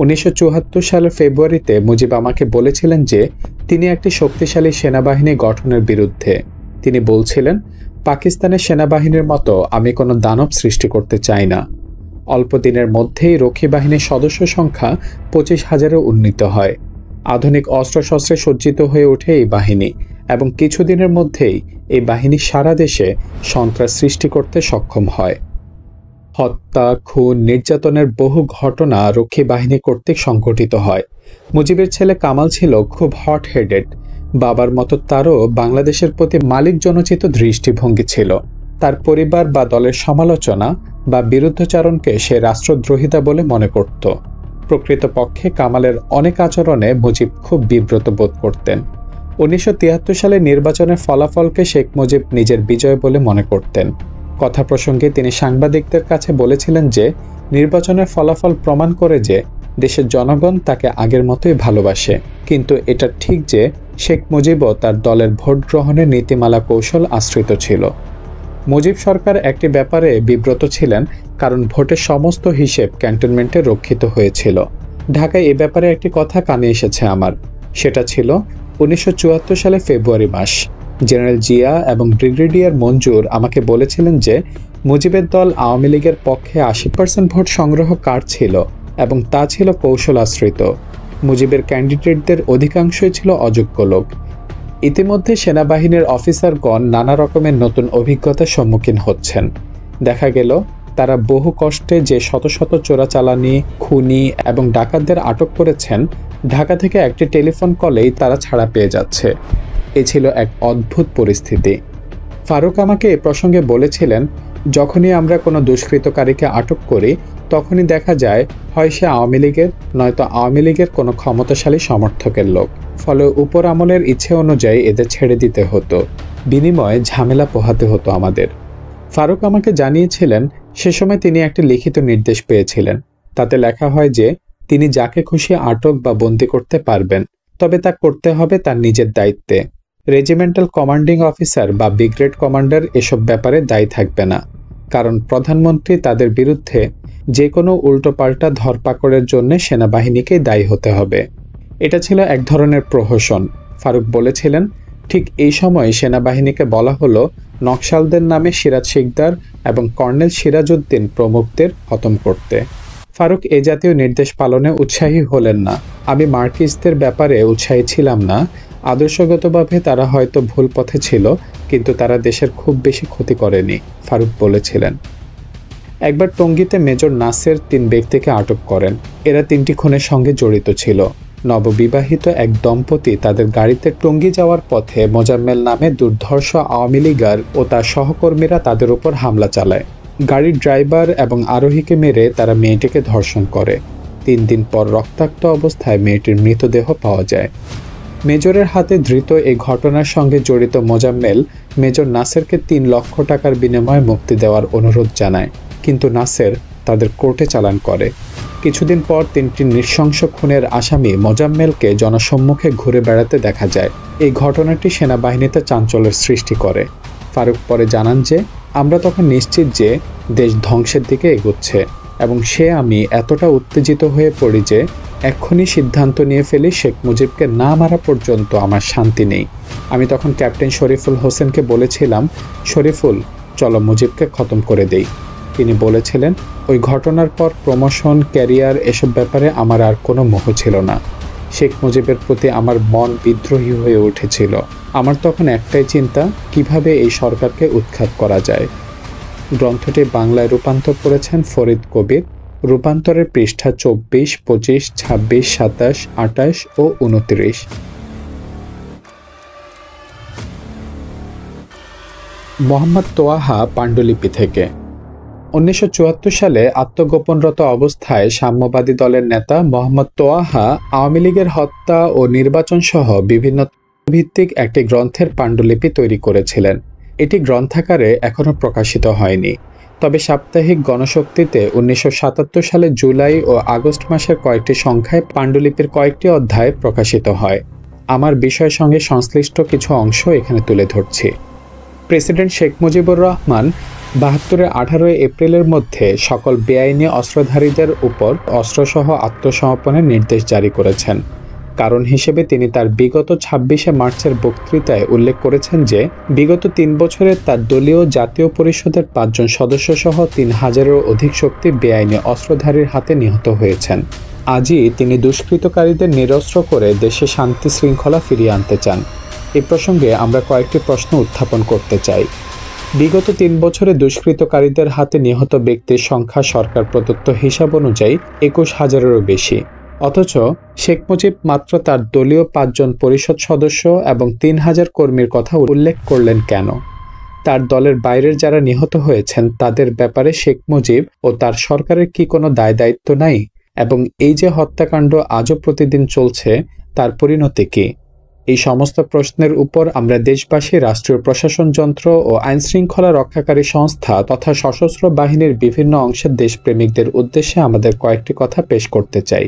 1974 সালের ফেব্রুয়ারিতে মুজিব আমাকে বলেছিলেন যে তিনি একটি শক্তিশালী সেনাবাহিনী গঠনের বিরুদ্ধে। তিনি বলছিলেন, পাকিস্তানের সেনাবাহিনীর মতো আমি কোনো দানব সৃষ্টি করতে চাই না। অল্প দিনের মধ্যেই রক্ষী বাহিনীর সদস্য সংখ্যা 25,000-এ উন্নীত হয়। আধুনিক অস্ত্রশস্ত্রে সজ্জিত হয়ে ওঠে এই বাহিনী এবং কিছুদিনের মধ্যেই এই বাহিনী সারা দেশে সন্ত্রাস সৃষ্টি করতে সক্ষম হয়। হত্যা, খুন, নির্যাতনের বহু ঘটনা রক্ষী বাহিনী কর্তৃক সংঘটিত হয়। মুজিবের ছেলে কামাল ছিল খুব হট হেডেড। বাবার মতো তারও বাংলাদেশের প্রতি মালিক জনচিত দৃষ্টিভঙ্গি ছিল। তার পরিবার বা দলের সমালোচনা বা বিরুদ্ধচারণকে সে রাষ্ট্রদ্রোহিতা বলে মনে করত। প্রকৃতপক্ষে কামালের অনেক আচরণে মুজিব খুব বিব্রত বোধ করতেন। 1973 সালে নির্বাচনের ফলাফলকে শেখ মুজিব নিজের বিজয় বলে মনে করতেন। কথা প্রসঙ্গে তিনি সাংবাদিকদের কাছে বলেছিলেন যে নির্বাচনের ফলাফল প্রমাণ করে যে দেশের জনগণ তাকে আগের মতোই ভালোবাসে, কিন্তু এটা ঠিক যে শেখ মুজিবও তার দলের ভোট গ্রহণের নীতিমালা কৌশল আশ্রিত ছিল। মুজিব সরকার একটি ব্যাপারে বিব্রত ছিলেন, কারণ ভোটের সমস্ত হিসেব ক্যান্টনমেন্টে রক্ষিত হয়েছিল। ঢাকায় এ ব্যাপারে একটি কথা কানে এসেছে আমার। সেটা ছিল 1974 সালে ফেব্রুয়ারি মাস। জেনারেল জিয়া এবং ব্রিগেডিয়ার মঞ্জুর আমাকে বলেছিলেন যে মুজিবের দল আওয়ামী লীগের পক্ষে 80% ভোট সংগ্রহ ছিল এবং তা ছিল কৌশল আশ্রিত। মুজিবের ক্যান্ডিডেটদের অধিকাংশই ছিল অযোগ্য লোক। ইতিমধ্যে সেনাবাহিনীর অফিসারগণ নানা রকমের নতুন অভিজ্ঞতার সম্মুখীন হচ্ছেন। দেখা গেল তারা বহু কষ্টে যে শত শত চোরাচালানি, খুনি এবং ডাকাতদের আটক করেছেন, ঢাকা থেকে একটি টেলিফোন কলেই তারা ছাড়া পেয়ে যাচ্ছে। এ ছিল এক অদ্ভুত পরিস্থিতি। ফারুক আমাকে এ প্রসঙ্গে বলেছিলেন, যখনই আমরা কোনো দুষ্কৃতকারীকে আটক করি তখনই দেখা যায় হয় সে আওয়ামী লীগের, নয়তো আওয়ামী লীগের কোনো ক্ষমতাশালী সমর্থকের লোক। ফলে উপর আমলের ইচ্ছে অনুযায়ী এদের ছেড়ে দিতে হতো, বিনিময়ে ঝামেলা পোহাতে হতো আমাদের। ফারুক আমাকে জানিয়েছিলেন সে সময় তিনি একটি লিখিত নির্দেশ পেয়েছিলেন। তাতে লেখা হয় যে তিনি যাকে খুশি আটক বা বন্দী করতে পারবেন, তবে তা করতে হবে তার নিজের দায়িত্বে। রেজিমেন্টাল কমান্ডিং অফিসার বা ব্রিগেড কমান্ডার এসব ব্যাপারে দায়ী থাকবে না, কারণ প্রধানমন্ত্রী তাদের বিরুদ্ধে যে কোনো উল্টোপাল্টা ধরপাকড়ের জন্য সেনাবাহিনীকেই দায়ী হতে হবে। এটা ছিল এক ধরনের প্রহসন। ফারুক বলেছিলেন, ঠিক এই সময় সেনাবাহিনীকে বলা হলো নকশালদের নামে সিরাজ শিকদার এবং কর্নেল সিরাজউদ্দিন প্রমুখদের খতম করতে। ফারুক এ জাতীয় নির্দেশ পালনে উৎসাহী হলেন না। আমি মার্কিসদের ব্যাপারে উৎসাহী ছিলাম না। আদর্শগতভাবে তারা হয়তো ভুল পথে ছিল, কিন্তু তারা দেশের খুব বেশি ক্ষতি করেনি, ফারুক বলেছিলেন। একবার টঙ্গীতে মেজর নাসের 3 ব্যক্তিকে আটক করেন। এরা 3টি খুনের সঙ্গে জড়িত ছিল। নববিবাহিত এক দম্পতি তাদের গাড়িতে টঙ্গী যাওয়ার পথে মোজাম্মেল নামে দুর্ধর্ষ আওয়ামী লীগার ও তার সহকর্মীরা তাদের উপর হামলা চালায়। গাড়ির ড্রাইভার এবং আরোহীকে মেরে তারা মেয়েটিকে ধর্ষণ করে। 3 দিন পর রক্তাক্ত অবস্থায় মেয়েটির মৃতদেহ পাওয়া যায়। মেজরের হাতে ধৃত এই ঘটনার সঙ্গে জড়িত মোজাম্মেল মেজর নাসেরকে 3 লক্ষ টাকার বিনিময়ে মুক্তি দেওয়ার অনুরোধ জানায়, কিন্তু নাসের তাদের কোর্টে চালান করে। কিছুদিন পর 3টি নৃশংস খুনের আসামি মোজাম্মেলকে জনসম্মুখে ঘুরে বেড়াতে দেখা যায়। এই ঘটনাটি সেনাবাহিনীতে চাঞ্চল্যের সৃষ্টি করে। ফারুক পরে জানান যে আমরা তখন নিশ্চিত যে দেশ ধ্বংসের দিকে এগোচ্ছে এবং আমি এতটা উত্তেজিত হয়ে পড়ি যে এক্ষুনি সিদ্ধান্ত নিয়ে ফেলি শেখ মুজিবকে না মারা পর্যন্ত আমার শান্তি নেই। আমি তখন ক্যাপ্টেন শরীফুল হোসেনকে বলেছিলাম, শরীফুল, চলো মুজিবকে খতম করে দেই। তিনি বলেছিলেন, ওই ঘটনার পর প্রমোশন, ক্যারিয়ার এসব ব্যাপারে আমার আর কোনো মোহ ছিল না। শেখ মুজিবের প্রতি আমার মন বিদ্রোহী হয়ে উঠেছিল। আমার তখন একটাই চিন্তা, কিভাবে এই সরকারকে উৎখাত করা যায়। গ্রন্থটি বাংলায় রূপান্তর করেছেন ফরিদ কবির। রূপান্তরের পৃষ্ঠা 24, 25, 26, 27, 28 ও 29। মোহাম্মদ তোয়াহা পাণ্ডুলিপি থেকে। 1974 সালে আত্মগোপনরত অবস্থায় সাম্যবাদী দলের নেতা মোহাম্মদ তোয়াহা আওয়ামী লীগের হত্যা ও নির্বাচন সহ বিভিন্ন ভিত্তিক একটি গ্রন্থের পাণ্ডুলিপি তৈরি করেছিলেন। এটি গ্রন্থাকারে এখনও প্রকাশিত হয়নি, তবে সাপ্তাহিক গণশক্তিতে 1977 সালে জুলাই ও আগস্ট মাসের কয়েকটি সংখ্যায় পাণ্ডুলিপির কয়েকটি অধ্যায় প্রকাশিত হয়। আমার বিষয়ের সঙ্গে সংশ্লিষ্ট কিছু অংশ এখানে তুলে ধরছি। প্রেসিডেন্ট শেখ মুজিবুর রহমান 72-এর 18 এপ্রিলের মধ্যে সকল বেআইনি অস্ত্রধারীদের উপর অস্ত্রসহ আত্মসমর্পণের নির্দেশ জারি করেছেন। কারণ হিসেবে তিনি তার বিগত 26শে মার্চের বক্তৃতায় উল্লেখ করেছেন যে বিগত 3 বছরে তার দলীয় জাতীয় পরিষদের 5 জন সদস্য সহ 3000-এরও অধিক শক্তি বেআইনি অস্ত্রধারীর হাতে নিহত হয়েছেন। আজই তিনি দুষ্কৃতকারীদের নিরস্ত্র করে দেশে শান্তি শৃঙ্খলা ফিরিয়ে আনতে চান। এই প্রসঙ্গে আমরা কয়েকটি প্রশ্ন উত্থাপন করতে চাই। বিগত 3 বছরে দুষ্কৃতকারীদের হাতে নিহত ব্যক্তির সংখ্যা সরকার প্রদত্ত হিসাব অনুযায়ী 21,000-এরও বেশি। অথচ শেখ মুজিব মাত্র তার দলীয় 5 জন পরিষদ সদস্য এবং 3000 কর্মীর কথা উল্লেখ করলেন কেন? তার দলের বাইরের যারা নিহত হয়েছেন তাদের ব্যাপারে শেখ মুজিব ও তার সরকারের কি কোনো দায় দায়িত্ব নাই? এবং এই যে হত্যাকাণ্ড আজও প্রতিদিন চলছে, তার পরিণতি কি? এই সমস্ত প্রশ্নের উপর আমরা দেশবাসী, রাষ্ট্রীয় প্রশাসন যন্ত্র ও আইনশৃঙ্খলা রক্ষাকারী সংস্থা তথা সশস্ত্র বাহিনীর বিভিন্ন অংশের দেশপ্রেমিকদের উদ্দেশ্যে আমাদের কয়েকটি কথা পেশ করতে চাই।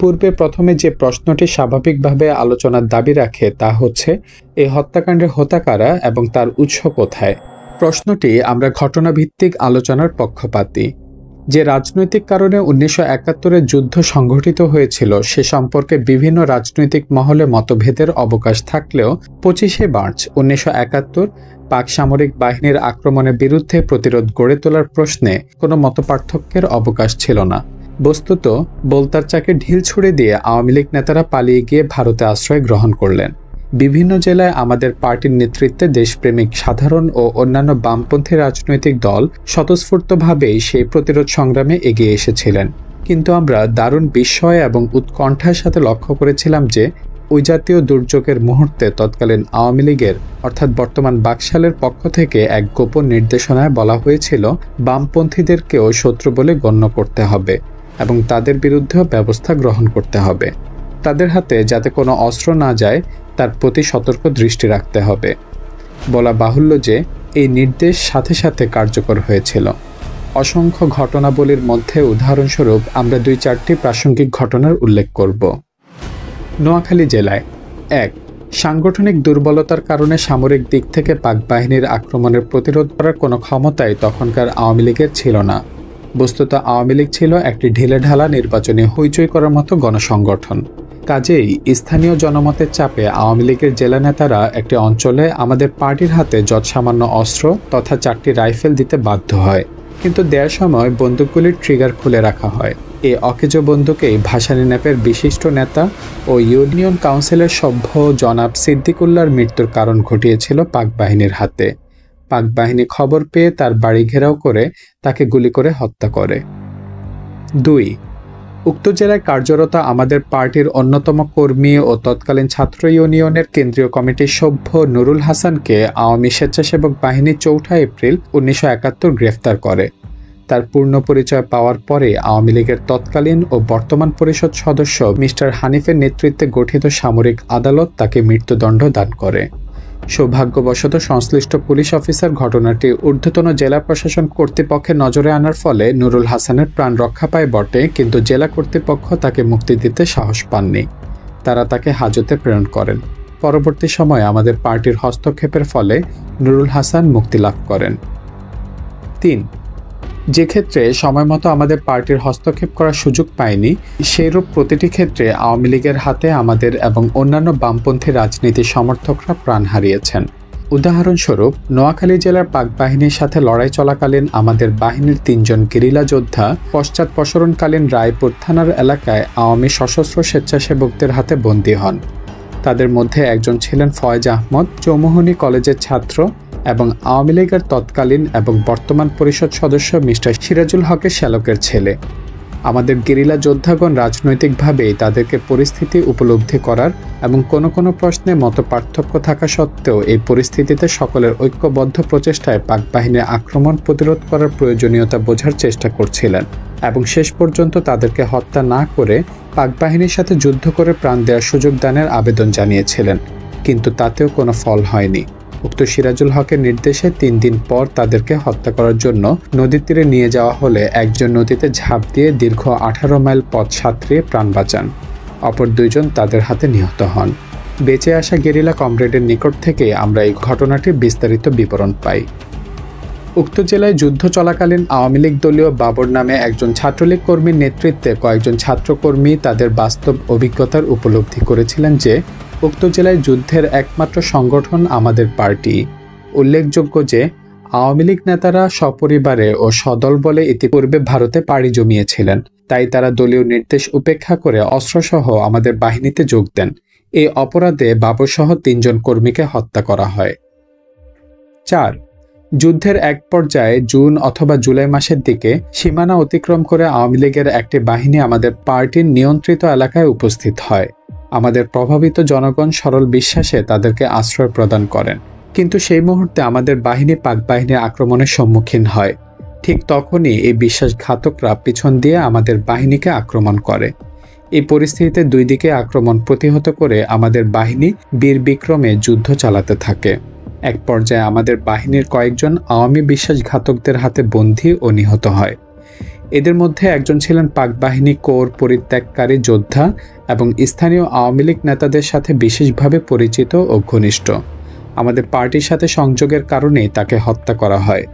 পূর্বে প্রথমে যে প্রশ্নটি স্বাভাবিকভাবে আলোচনার দাবি রাখে তা হচ্ছে, এই হত্যাকাণ্ডের হোতা কারা এবং তার উৎস কোথায়? প্রশ্নটি আমরা ঘটনাভিত্তিক আলোচনার পক্ষপাতী। যে রাজনৈতিক কারণে 1971-এ যুদ্ধ সংঘটিত হয়েছিল সে সম্পর্কে বিভিন্ন রাজনৈতিক মহলে মতভেদের অবকাশ থাকলেও 25শে মার্চ 1971 পাক সামরিক বাহিনীর আক্রমণের বিরুদ্ধে প্রতিরোধ গড়ে তোলার প্রশ্নে কোনো মতপার্থক্যের অবকাশ ছিল না। বস্তুত বোলতার চাকে ঢিল ছুড়ে দিয়ে আওয়ামী লীগ নেতারা পালিয়ে গিয়ে ভারতে আশ্রয় গ্রহণ করলেন। বিভিন্ন জেলায় আমাদের পার্টির নেতৃত্বে দেশপ্রেমিক সাধারণ ও অন্যান্য বামপন্থী রাজনৈতিক দল স্বতঃস্ফূর্তভাবেই সেই প্রতিরোধ সংগ্রামে এগিয়ে এসেছিলেন। কিন্তু আমরা দারুণ বিস্ময় এবং উৎকণ্ঠার সাথে লক্ষ্য করেছিলাম যে ওই জাতীয় দুর্যোগের মুহূর্তে তৎকালীন আওয়ামী লীগের অর্থাৎ বর্তমান বাকশালের পক্ষ থেকে এক গোপন নির্দেশনায় বলা হয়েছিল বামপন্থীদেরকেও শত্রু বলে গণ্য করতে হবে এবং তাদের বিরুদ্ধেও ব্যবস্থা গ্রহণ করতে হবে। তাদের হাতে যাতে কোনো অস্ত্র না যায় তার প্রতি সতর্ক দৃষ্টি রাখতে হবে। বলা বাহুল্য যে এই নির্দেশ সাথে সাথে কার্যকর হয়েছিল। অসংখ্য ঘটনাবলীর মধ্যে উদাহরণস্বরূপ আমরা 2-4টি প্রাসঙ্গিক ঘটনার উল্লেখ করব। নোয়াখালী জেলায় 1. সাংগঠনিক দুর্বলতার কারণে সামরিক দিক থেকে পাক বাহিনীর আক্রমণের প্রতিরোধ করার কোনো ক্ষমতাই তখনকার আওয়ামী লীগের ছিল না। বস্তুত আওয়ামী লীগ ছিল একটি ঢিলেঢালা নির্বাচনী হইচই করার মতো গণসংগঠন। কাজেই স্থানীয় জনমতের চাপে আওয়ামী লীগের জেলা নেতারা একটি অঞ্চলে আমাদের পার্টির হাতে যৎসামান্য অস্ত্র তথা 4টি রাইফেল দিতে বাধ্য হয়, কিন্তু দেওয়ার সময় বন্দুকগুলির ট্রিগার খুলে রাখা হয়। এই অকেজো বন্দুকেই ভাসানী ন্যাপের বিশিষ্ট নেতা ও ইউনিয়ন কাউন্সিলের সভ্য জনাব সিদ্দিকুল্লাহর মৃত্যুর কারণ ঘটিয়েছিল পাক বাহিনীর হাতে। পাক বাহিনী খবর পেয়ে তার বাড়ি ঘেরাও করে তাকে গুলি করে হত্যা করে। 2. উক্ত জেলায় কার্যরত আমাদের পার্টির অন্যতম কর্মী ও তৎকালীন ছাত্র ইউনিয়নের কেন্দ্রীয় কমিটির সভ্য নুরুল হাসানকে আওয়ামী স্বেচ্ছাসেবক বাহিনী 4 এপ্রিল 1971 গ্রেফতার করে। তার পূর্ণ পরিচয় পাওয়ার পরে আওয়ামী লীগের তৎকালীন ও বর্তমান পরিষদ সদস্য মিস্টার হানিফের নেতৃত্বে গঠিত সামরিক আদালত তাকে মৃত্যুদণ্ড দান করে। সৌভাগ্যবশত সংশ্লিষ্ট পুলিশ অফিসার ঘটনাটি ঊর্ধ্বতন জেলা প্রশাসন কর্তৃপক্ষের নজরে আনার ফলে নুরুল হাসানের প্রাণ রক্ষা পায় বটে, কিন্তু জেলা কর্তৃপক্ষ তাকে মুক্তি দিতে সাহস পাননি। তারা তাকে হাজতে প্রেরণ করেন। পরবর্তী সময়ে আমাদের পার্টির হস্তক্ষেপের ফলে নুরুল হাসান মুক্তি লাভ করেন। 3. যে ক্ষেত্রে সময়মতো আমাদের পার্টির হস্তক্ষেপ করার সুযোগ পায়নি, সেইরূপ প্রতিটি ক্ষেত্রে আওয়ামী লীগের হাতে আমাদের এবং অন্যান্য বামপন্থী রাজনীতির সমর্থকরা প্রাণ হারিয়েছেন। উদাহরণস্বরূপ নোয়াখালী জেলার পাক বাহিনীর সাথে লড়াই চলাকালীন আমাদের বাহিনীর 3 জন গেরিলা যোদ্ধা পশ্চাৎপসরণকালীন রায়পুর থানার এলাকায় আওয়ামী সশস্ত্র স্বেচ্ছাসেবকদের হাতে বন্দী হন। তাদের মধ্যে একজন ছিলেন ফয়েজ আহমদ, চৌমুহনী কলেজের ছাত্র এবং আওয়ামী লীগের তৎকালীন এবং বর্তমান পরিষদ সদস্য মিস্টার সিরাজুল হকের শ্যালকের ছেলে। আমাদের গেরিলা যোদ্ধাগণ রাজনৈতিকভাবে তাদেরকে পরিস্থিতি উপলব্ধি করার এবং কোনো প্রশ্নে মতপার্থক্য থাকা সত্ত্বেও এই পরিস্থিতিতে সকলের ঐক্যবদ্ধ প্রচেষ্টায় পাক বাহিনীর আক্রমণ প্রতিরোধ করার প্রয়োজনীয়তা বোঝার চেষ্টা করছিলেন এবং শেষ পর্যন্ত তাদেরকে হত্যা না করে পাক বাহিনীর সাথে যুদ্ধ করে প্রাণ দেওয়ার সুযোগ দানের আবেদন জানিয়েছিলেন, কিন্তু তাতেও কোনো ফল হয়নি। উক্ত সিরাজুল হকের নির্দেশে 3 দিন পর তাদেরকে হত্যা করার জন্য নদীর তীরে নিয়ে যাওয়া হলে একজন নদীতে ঝাঁপ দিয়ে দীর্ঘ 18 মাইল পথ সাঁতরিয়ে প্রাণ বাঁচান। অপর 2 জন তাদের হাতে নিহত হন। বেঁচে আসা গেরিলা কমরেডের নিকট থেকে আমরা এই ঘটনাটির বিস্তারিত বিবরণ পাই। উক্ত জেলায় যুদ্ধ চলাকালীন আওয়ামী লীগ দলীয় বাবর নামে একজন ছাত্রলীগ কর্মীর নেতৃত্বে কয়েকজন ছাত্রকর্মী তাদের বাস্তব অভিজ্ঞতার উপলব্ধি করেছিলেন যে উক্ত জেলায় যুদ্ধের একমাত্র সংগঠন আমাদের পার্টি। উল্লেখযোগ্য যে আওয়ামী লীগ নেতারা সপরিবারে ও সদলবলে ইতিপূর্বে ভারতে পাড়ি জমিয়েছিলেন, তাই তারা দলীয় নির্দেশ উপেক্ষা করে অস্ত্রসহ আমাদের বাহিনীতে যোগ দেন। এই অপরাধে বাবরসহ 3 জন কর্মীকে হত্যা করা হয়। 4. যুদ্ধের এক পর্যায়ে জুন অথবা জুলাই মাসের দিকে সীমানা অতিক্রম করে আওয়ামী লীগের একটি বাহিনী আমাদের পার্টির নিয়ন্ত্রিত এলাকায় উপস্থিত হয়। আমাদের প্রভাবিত জনগণ সরল বিশ্বাসে তাদেরকে আশ্রয় প্রদান করেন, কিন্তু সেই মুহূর্তে আমাদের বাহিনী পাক বাহিনীর আক্রমণের সম্মুখীন হয়। ঠিক তখনই এই বিশ্বাসঘাতকরা পিছন দিয়ে আমাদের বাহিনীকে আক্রমণ করে। এই পরিস্থিতিতে 2 দিকে আক্রমণ প্রতিহত করে আমাদের বাহিনী বীর বিক্রমে যুদ্ধ চালাতে থাকে। এক পর্যায়ে আমাদের বাহিনীর কয়েকজন আওয়ামী বিশ্বাসঘাতকদের হাতে বন্দী ও নিহত হয়। এদের মধ্যে একজন ছিলেন পাক বাহিনী কোর পরিত্যাগকারী যোদ্ধা এবং স্থানীয় আওয়ামী লীগ নেতাদের সাথে বিশেষভাবে পরিচিত ও ঘনিষ্ঠ। আমাদের পার্টির সাথে সংযোগের কারণেই তাকে হত্যা করা হয়।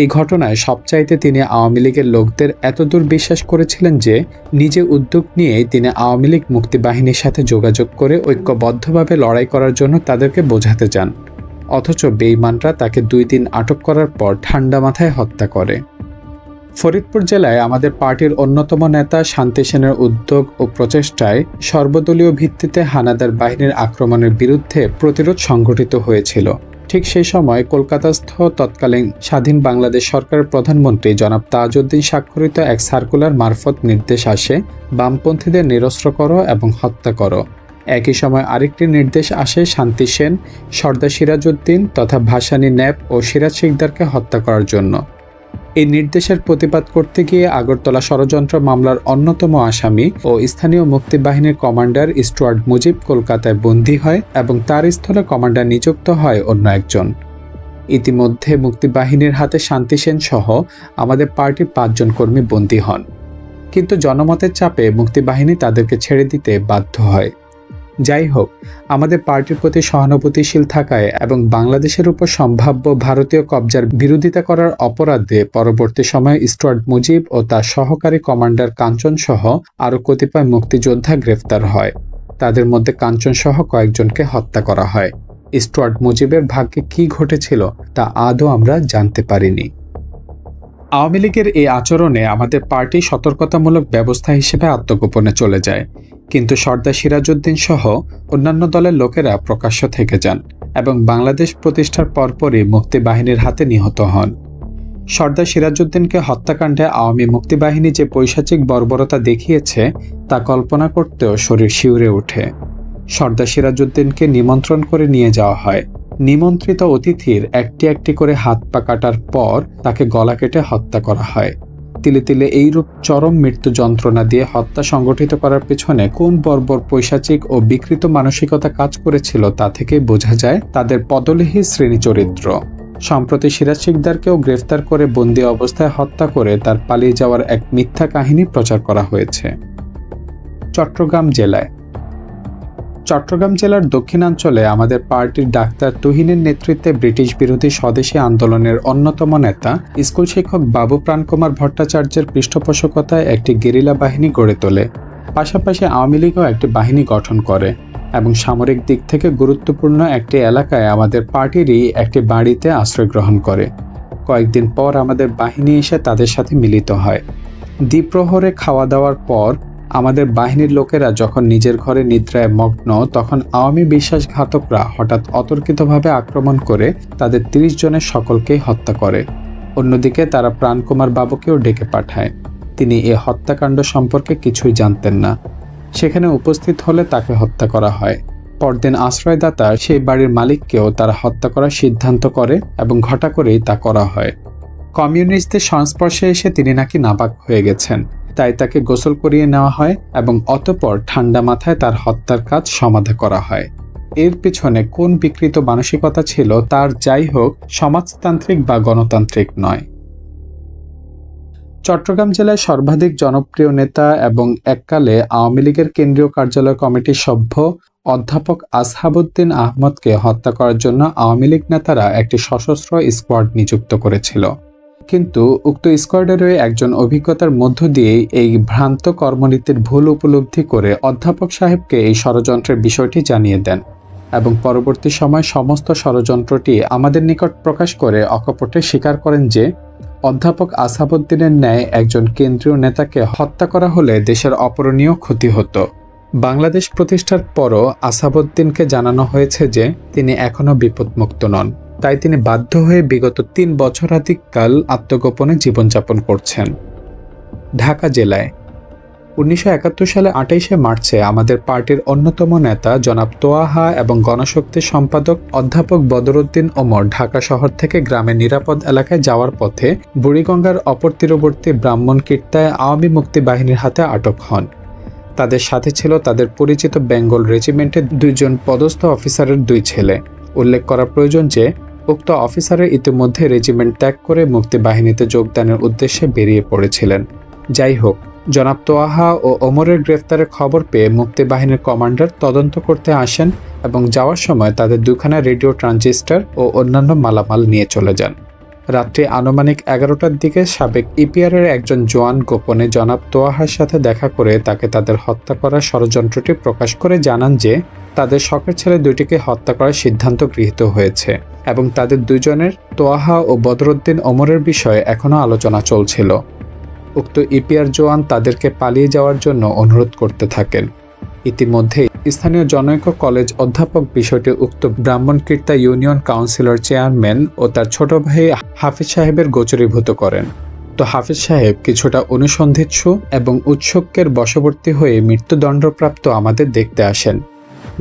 এই ঘটনায় সবচাইতে তিনি আওয়ামী লীগের লোকদের এতদূর বিশ্বাস করেছিলেন যে নিজে উদ্যোগ নিয়েই তিনি আওয়ামী লীগ মুক্তি বাহিনীর সাথে যোগাযোগ করে ঐক্যবদ্ধভাবে লড়াই করার জন্য তাদেরকে বোঝাতে যান। অথচ বেঈমানরা তাকে 2 দিন আটক করার পর ঠান্ডা মাথায় হত্যা করে। ফরিদপুর জেলায় আমাদের পার্টির অন্যতম নেতা শান্তি সেনের উদ্যোগ ও প্রচেষ্টায় সর্বদলীয় ভিত্তিতে হানাদার বাহিনীর আক্রমণের বিরুদ্ধে প্রতিরোধ সংগঠিত হয়েছিল। ঠিক সেই সময় কলকাতাস্থ তৎকালীন স্বাধীন বাংলাদেশ সরকারের প্রধানমন্ত্রী জনাব তাজউদ্দিন স্বাক্ষরিত এক সার্কুলার মারফত নির্দেশ আসে, বামপন্থীদের নিরস্ত্র করো এবং হত্যা করো। একই সময় আরেকটি নির্দেশ আসে শান্তি সেন, সর্দার সিরাজউদ্দিন তথা ভাসানী ন্যাপ ও সিরাজ শিকদারকে হত্যা করার জন্য। এই নির্দেশের প্রতিবাদ করতে গিয়ে আগরতলা ষড়যন্ত্র মামলার অন্যতম আসামি ও স্থানীয় মুক্তি বাহিনীর কমান্ডার স্টুয়ার্ট মুজিব কলকাতায় বন্দী হয় এবং তার স্থলে কমান্ডার নিযুক্ত হয় অন্য একজন। ইতিমধ্যে মুক্তি বাহিনীর হাতে শান্তি সেন সহ আমাদের পার্টির 5 জন কর্মী বন্দী হন, কিন্তু জনমতের চাপে মুক্তি বাহিনী তাদেরকে ছেড়ে দিতে বাধ্য হয়। যাই হোক, আমাদের পার্টির প্রতি সহানুভূতিশীল থাকায় এবং বাংলাদেশের উপর সম্ভাব্য ভারতীয় কবজার বিরোধিতা করার অপরাধে পরবর্তী সময়ে স্টুয়ার্ট মুজিব ও তার সহকারী কমান্ডার কাঞ্চন সহ আরও কতিপয় মুক্তিযোদ্ধা গ্রেফতার হয়। তাদের মধ্যে কাঞ্চন সহ কয়েকজনকে হত্যা করা হয়। স্টুয়ার্ট মুজিবের ভাগ্যে কী ঘটেছিল তা আদৌ আমরা জানতে পারিনি। আওয়ামী লীগের এই আচরণে আমাদের পার্টি সতর্কতামূলক ব্যবস্থা হিসেবে আত্মগোপনে চলে যায়, কিন্তু সর্দার সিরাজউদ্দিন সহ অন্যান্য দলের লোকেরা প্রকাশ্য থেকে যান এবং বাংলাদেশ প্রতিষ্ঠার পরপরই মুক্তি বাহিনীর হাতে নিহত হন। সর্দার সিরাজউদ্দিনকে হত্যাকাণ্ডে আওয়ামী মুক্তি বাহিনী যে পৈশাচিক বর্বরতা দেখিয়েছে তা কল্পনা করতেও শরীর শিউরে ওঠে। সর্দার সিরাজউদ্দিনকে নিমন্ত্রণ করে নিয়ে যাওয়া হয়। নিমন্ত্রিত অতিথির একটি একটি করে হাত পা কাটার পর তাকে গলা কেটে হত্যা করা হয়। তিলে তিলে এইরূপ চরম মৃত্যু যন্ত্রণা দিয়ে হত্যা সংগঠিত করার পেছনে কোন বর্বর পৈশাচিক ও বিকৃত মানসিকতা কাজ করেছিল তা থেকে বোঝা যায় তাদের পদলেহী শ্রেণী চরিত্র। সম্প্রতি সিরাজ শিকদারকেও গ্রেফতার করে বন্দী অবস্থায় হত্যা করে তার পালিয়ে যাওয়ার এক মিথ্যা কাহিনী প্রচার করা হয়েছে। চট্টগ্রাম জেলার দক্ষিণাঞ্চলে আমাদের পার্টির ডাক্তার তুহিনের নেতৃত্বে ব্রিটিশ বিরোধী স্বদেশী আন্দোলনের অন্যতম নেতা স্কুল শিক্ষক বাবু প্রাণকুমার ভট্টাচার্যের পৃষ্ঠপোষকতায় একটি গেরিলা বাহিনী গড়ে তোলে। পাশাপাশি আওয়ামী লীগও একটি বাহিনী গঠন করে এবং সামরিক দিক থেকে গুরুত্বপূর্ণ একটি এলাকায় আমাদের পার্টিরই একটি বাড়িতে আশ্রয় গ্রহণ করে। কয়েকদিন পর আমাদের বাহিনী এসে তাদের সাথে মিলিত হয়। দ্বিপ্রহরে খাওয়া দাওয়ার পর আমাদের বাহিনীর লোকেরা যখন নিজের ঘরে নিদ্রায় মগ্ন, তখন আওয়ামী বিশ্বাসঘাতকরা হঠাৎ অতর্কিতভাবে আক্রমণ করে তাদের 30 জনের সকলকেই হত্যা করে। অন্যদিকে তারা প্রাণকুমার বাবুকেও ডেকে পাঠায়। তিনি এ হত্যাকাণ্ড সম্পর্কে কিছুই জানতেন না। সেখানে উপস্থিত হলে তাকে হত্যা করা হয়। পরদিন আশ্রয়দাতা সেই বাড়ির মালিককেও তারা হত্যা করার সিদ্ধান্ত করে এবং ঘটা করেই তা করা হয়। কমিউনিস্টদের সংস্পর্শে এসে তিনি নাকি নাপাক হয়ে গেছেন, তাই তাকে গোসল করিয়ে নেওয়া হয় এবং অতঃপর ঠান্ডা মাথায় তার হত্যার কাজ সমাধা করা হয়। এর পিছনে কোন বিকৃত মানসিকতা ছিল তার যাই হোক, সমাজতান্ত্রিক বা গণতান্ত্রিক নয়। চট্টগ্রাম জেলায় সর্বাধিক জনপ্রিয় নেতা এবং এককালে আওয়ামী লীগের কেন্দ্রীয় কার্যালয় কমিটির সভ্য অধ্যাপক আসহাবউদ্দিন আহমদকে হত্যা করার জন্য আওয়ামী লীগ নেতারা একটি সশস্ত্র স্কোয়াড নিযুক্ত করেছিল। কিন্তু উক্ত স্কোয়াডেরই একজন অভিজ্ঞতার মধ্য দিয়েই এই ভ্রান্ত কর্মনীতির ভুল উপলব্ধি করে অধ্যাপক সাহেবকে এই ষড়যন্ত্রের বিষয়টি জানিয়ে দেন এবং পরবর্তী সময় সমস্ত ষড়যন্ত্রটি আমাদের নিকট প্রকাশ করে অকপটে স্বীকার করেন যে অধ্যাপক আসহাবউদ্দিনের ন্যায় একজন কেন্দ্রীয় নেতাকে হত্যা করা হলে দেশের অপূরণীয় ক্ষতি হতো। বাংলাদেশ প্রতিষ্ঠার পরও আসহাবউদ্দিনকে জানানো হয়েছে যে তিনি এখনও বিপদমুক্ত নন, তাই তিনি বাধ্য হয়ে বিগত ৩ বছরাধিককাল আত্মগোপনে জীবনযাপন করছেন। ঢাকা জেলায় ১৯৭১ সালে ২৮শে মার্চে আমাদের পার্টির অন্যতম নেতা জনাব তোয়াহা এবং গণশক্তির সম্পাদক অধ্যাপক বদরউদ্দিন ওমর ঢাকা শহর থেকে গ্রামের নিরাপদ এলাকায় যাওয়ার পথে বুড়িগঙ্গার অপর তীরবর্তী ব্রাহ্মণকীর্তায় আওয়ামী মুক্তি বাহিনীর হাতে আটক হন। তাদের সাথে ছিল তাদের পরিচিত বেঙ্গল রেজিমেন্টের ২ জন পদস্থ অফিসারের ২ ছেলে। উল্লেখ করা প্রয়োজন যে উক্ত অফিসারের ইতিমধ্যে রেজিমেন্ট ত্যাগ করে মুক্তি বাহিনীতে যোগদানের উদ্দেশ্যে বেরিয়ে পড়েছিলেন। যাই হোক, জনাব তোয়াহা ও ওমরের গ্রেফতারের খবর পেয়ে মুক্তি বাহিনীর কমান্ডার তদন্ত করতে আসেন এবং যাওয়ার সময় তাদের ২খানা রেডিও ট্রানজিস্টার ও অন্যান্য মালামাল নিয়ে চলে যান। রাত্রি আনুমানিক ১১টার দিকে সাবেক ইপিআরের একজন জওয়ান গোপনে জনাব তোয়াহার সাথে দেখা করে তাকে তাদের হত্যা করার ষড়যন্ত্রটি প্রকাশ করে জানান যে তাদের শখের ছেলে ২টিকে হত্যা করার সিদ্ধান্ত গৃহীত হয়েছে এবং তাদের ২ জনের তোয়াহা ও বদরউদ্দিন ওমরের বিষয়ে এখনও আলোচনা চলছিল। উক্ত ইপিআর জওয়ান তাদেরকে পালিয়ে যাওয়ার জন্য অনুরোধ করতে থাকেন। ইতিমধ্যে স্থানীয় জনৈক কলেজ অধ্যাপক বিষয়টি উক্ত ব্রাহ্মণকীর্তা ইউনিয়ন কাউন্সিলর চেয়ারম্যান ও তার ছোট ভাই হাফিজ সাহেবের গোচরীভূত করেন। তো হাফিজ সাহেব কিছুটা অনুসন্ধিৎসু এবং উৎসুকের বশবর্তী হয়ে মৃত্যুদণ্ডপ্রাপ্ত আমাদের দেখতে আসেন।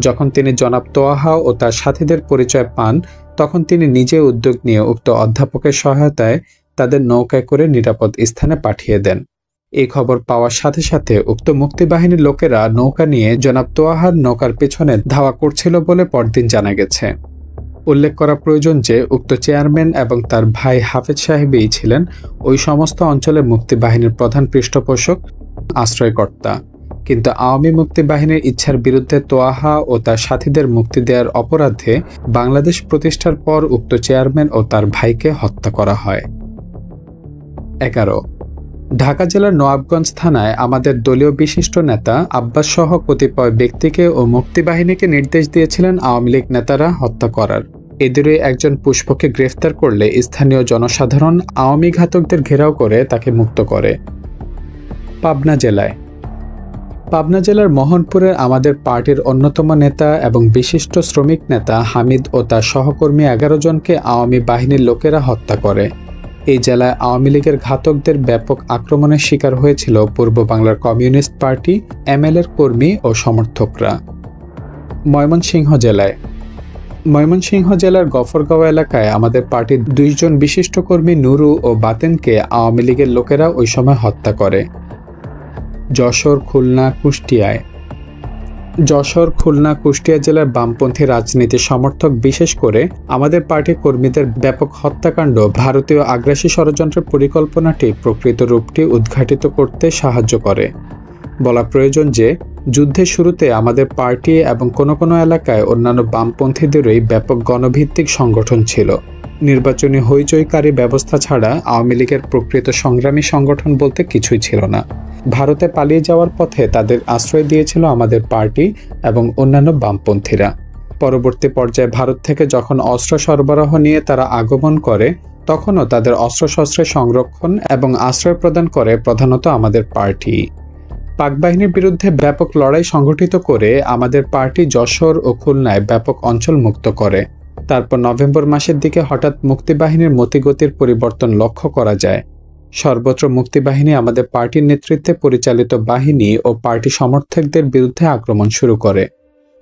যখন তিনি জনাব তোয়াহা ও তার সাথীদের পরিচয় পান, তখন তিনি নিজে উদ্যোগ নিয়ে উক্ত অধ্যাপকের সহায়তায় তাদের নৌকায় করে নিরাপদ স্থানে পাঠিয়ে দেন। এই খবর পাওয়ার সাথে সাথে উক্ত মুক্তিবাহিনীর লোকেরা নৌকা নিয়ে জনাব তোয়াহার নৌকার পেছনে ধাওয়া করছিল বলে পরদিন জানা গেছে। উল্লেখ করা প্রয়োজন যে উক্ত চেয়ারম্যান এবং তার ভাই হাফেজ সাহেবই ছিলেন ওই সমস্ত অঞ্চলে মুক্তিবাহিনীর প্রধান পৃষ্ঠপোষক, আশ্রয়কর্তা। কিন্তু আওয়ামী মুক্তিবাহিনীর ইচ্ছার বিরুদ্ধে তোয়াহা ও তার সাথীদের মুক্তি দেওয়ার অপরাধে বাংলাদেশ প্রতিষ্ঠার পর উক্ত চেয়ারম্যান ও তার ভাইকে হত্যা করা হয়। ১১ ঢাকা জেলার নওয়াবগঞ্জ থানায় আমাদের দলীয় বিশিষ্ট নেতা আব্বাস সহ কতিপয় ব্যক্তিকে ও মুক্তিবাহিনীকে নির্দেশ দিয়েছিলেন আওয়ামী লীগ নেতারা হত্যা করার। এদেরই একজন পুষ্পকে গ্রেফতার করলে স্থানীয় জনসাধারণ আওয়ামী ঘাতকদের ঘেরাও করে তাকে মুক্ত করে। পাবনা জেলার মোহনপুরের আমাদের পার্টির অন্যতম নেতা এবং বিশিষ্ট শ্রমিক নেতা হামিদ ও তার সহকর্মী ১১ জনকে আওয়ামী বাহিনীর লোকেরা হত্যা করে। এই জেলায় আওয়ামী লীগের ঘাতকদের ব্যাপক আক্রমণের শিকার হয়েছিল পূর্ব বাংলার কমিউনিস্ট পার্টি এমএলএর কর্মী ও সমর্থকরা। ময়মনসিংহ জেলার গফরগাঁও এলাকায় আমাদের পার্টির ২ জন বিশিষ্ট কর্মী নুরু ও বাতেনকে আওয়ামী লীগের লোকেরা ওই সময় হত্যা করে। যশোর, খুলনা, কুষ্টিয়া জেলার বামপন্থী রাজনীতির সমর্থক বিশেষ করে আমাদের পার্টির কর্মীদের ব্যাপক হত্যাকাণ্ড ভারতীয় আগ্রাসী ষড়যন্ত্রের পরিকল্পনাটি প্রকৃত রূপটি উদ্ঘাটিত করতে সাহায্য করে। বলা প্রয়োজন যে যুদ্ধের শুরুতে আমাদের পার্টি এবং কোনো এলাকায় অন্যান্য বামপন্থীদেরই ব্যাপক গণভিত্তিক সংগঠন ছিল। নির্বাচনী হইচইকারী ব্যবস্থা ছাড়া আওয়ামী লীগের প্রকৃত সংগ্রামী সংগঠন বলতে কিছুই ছিল না। ভারতে পালিয়ে যাওয়ার পথে তাদের আশ্রয় দিয়েছিল আমাদের পার্টি এবং অন্যান্য বামপন্থীরা। পরবর্তী পর্যায়ে ভারত থেকে যখন অস্ত্র সরবরাহ নিয়ে তারা আগমন করে, তখনও তাদের অস্ত্রশস্ত্রের সংরক্ষণ এবং আশ্রয় প্রদান করে প্রধানত আমাদের পার্টি। পাক বাহিনীর বিরুদ্ধে ব্যাপক লড়াই সংগঠিত করে আমাদের পার্টি যশোর ও খুলনায় ব্যাপক অঞ্চল মুক্ত করে। তারপর নভেম্বর মাসের দিকে হঠাৎ মুক্তিবাহিনীর মতিগতির পরিবর্তন লক্ষ্য করা যায়। সর্বত্র মুক্তিবাহিনী আমাদের পার্টির নেতৃত্বে পরিচালিত বাহিনী ও পার্টি সমর্থকদের বিরুদ্ধে আক্রমণ শুরু করে।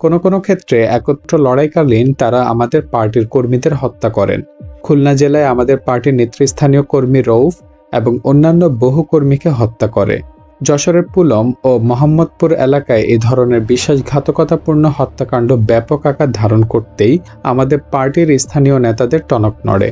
কোনো কোনো ক্ষেত্রে একত্র লড়াইকালীন তারা আমাদের পার্টির কর্মীদের হত্যা করেন। খুলনা জেলায় আমাদের পার্টির নেতৃস্থানীয় কর্মী রৌফ এবং অন্যান্য বহু কর্মীকে হত্যা করে। যশোরের পুলম ও মোহাম্মদপুর এলাকায় এই ধরনের বিশ্বাসঘাতকতাপূর্ণ হত্যাকাণ্ড ব্যাপক আকার ধারণ করতেই আমাদের পার্টির স্থানীয় নেতাদের টনক নড়ে।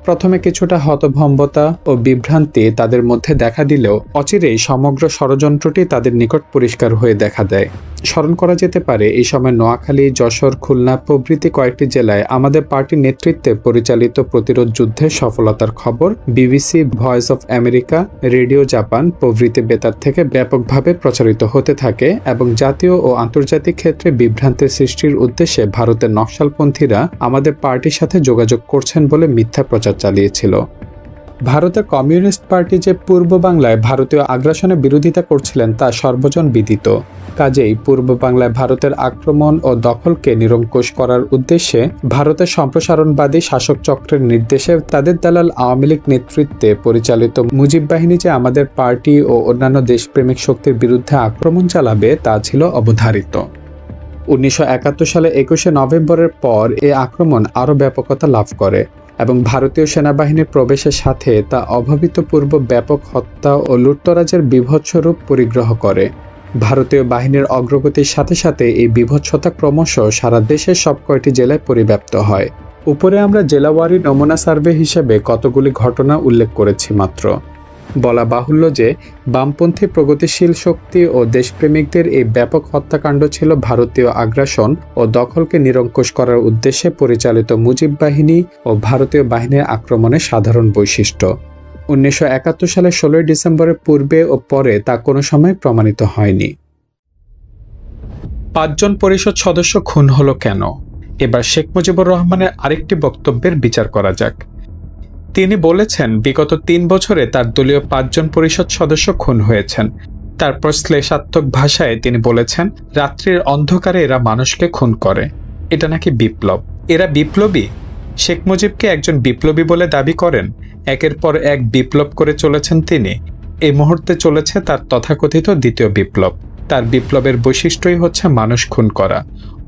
প্রথমে কিছুটা হতভম্বতা ও বিভ্রান্তি তাদের মধ্যে দেখা দিলেও অচিরেই সমগ্র ষড়যন্ত্রটি তাদের নিকট পরিষ্কার হয়ে দেখা দেয়। স্মরণ করা যেতে পারে এই সময় নোয়াখালী, যশোর, খুলনা প্রভৃতি কয়েকটি জেলায় আমাদের পার্টির নেতৃত্বে পরিচালিত প্রতিরোধ যুদ্ধের সফলতার খবর BBC, voice of America, radio Japan প্রভৃতি বেতার থেকে ব্যাপকভাবে প্রচারিত হতে থাকে এবং জাতীয় ও আন্তর্জাতিক ক্ষেত্রে বিভ্রান্তির সৃষ্টির উদ্দেশ্যে ভারতের নকশালপন্থীরা আমাদের পার্টির সাথে যোগাযোগ করছেন বলে মিথ্যা প্রচার চালিয়েছিল। ভারতের কমিউনিস্ট পার্টি যে পূর্ব বাংলায় ভারতীয় আগ্রাসনের বিরোধিতা করছিলেন তা সর্বজন বিদিত। কাজেই পূর্ব বাংলায় ভারতের আক্রমণ ও দখলকে নিরঙ্কুশ করার উদ্দেশ্যে ভারতের সম্প্রসারণবাদী শাসক চক্রের নির্দেশে তাদের দালাল আওয়ামী লীগ নেতৃত্বে পরিচালিত মুজিব বাহিনী যে আমাদের পার্টি ও অন্যান্য দেশপ্রেমিক শক্তির বিরুদ্ধে আক্রমণ চালাবে তা ছিল অবধারিত। 1971 সালে 21শে নভেম্বরের পর এ আক্রমণ আরও ব্যাপকতা লাভ করে এবং ভারতীয় সেনাবাহিনীর প্রবেশের সাথে তা অভূতপূর্ব ব্যাপক হত্যা ও লুটতরাজের বীভৎস রূপ পরিগ্রহ করে। ভারতীয় বাহিনীর অগ্রগতির সাথে সাথে এই বীভৎসতা ক্রমশ সারা দেশের সব কয়টি জেলায় পরিব্যাপ্ত হয়। উপরে আমরা জেলাওয়ারি নমুনা সার্ভে হিসেবে কতগুলি ঘটনা উল্লেখ করেছি মাত্র। বলা বাহুল্য যে বামপন্থী প্রগতিশীল শক্তি ও দেশপ্রেমিকদের এই ব্যাপক হত্যাকাণ্ড ছিল ভারতীয় আগ্রাসন ও দখলকে নিরঙ্কুশ করার উদ্দেশ্যে পরিচালিত মুজিব বাহিনী ও ভারতীয় বাহিনীর আক্রমণের সাধারণ বৈশিষ্ট্য। 1971 সালের 16 ডিসেম্বরের পূর্বে ও পরে তা কোনো সময় প্রমাণিত হয়নি। 5 জন পরিষদ সদস্য খুন হলো কেন? এবার শেখ মুজিবুর রহমানের আরেকটি বক্তব্যের বিচার করা যাক। তিনি বলেছেন বিগত 3 বছরে তার দলীয় 5 জন পরিষদ সদস্য খুন হয়েছেন। তারপর শ্লেষাত্মক ভাষায় তিনি বলেছেন রাত্রির অন্ধকারে এরা মানুষকে খুন করে, এটা নাকি বিপ্লব। এরা বিপ্লবী? শেখ মুজিবকে একজন বিপ্লবী বলে দাবি করেন। একের পর এক বিপ্লব করে চলেছেন তিনি। এই মুহূর্তে চলেছে তার তথাকথিত দ্বিতীয় বিপ্লব। তার বিপ্লবের বৈশিষ্ট্যই হচ্ছে মানুষ খুন করা।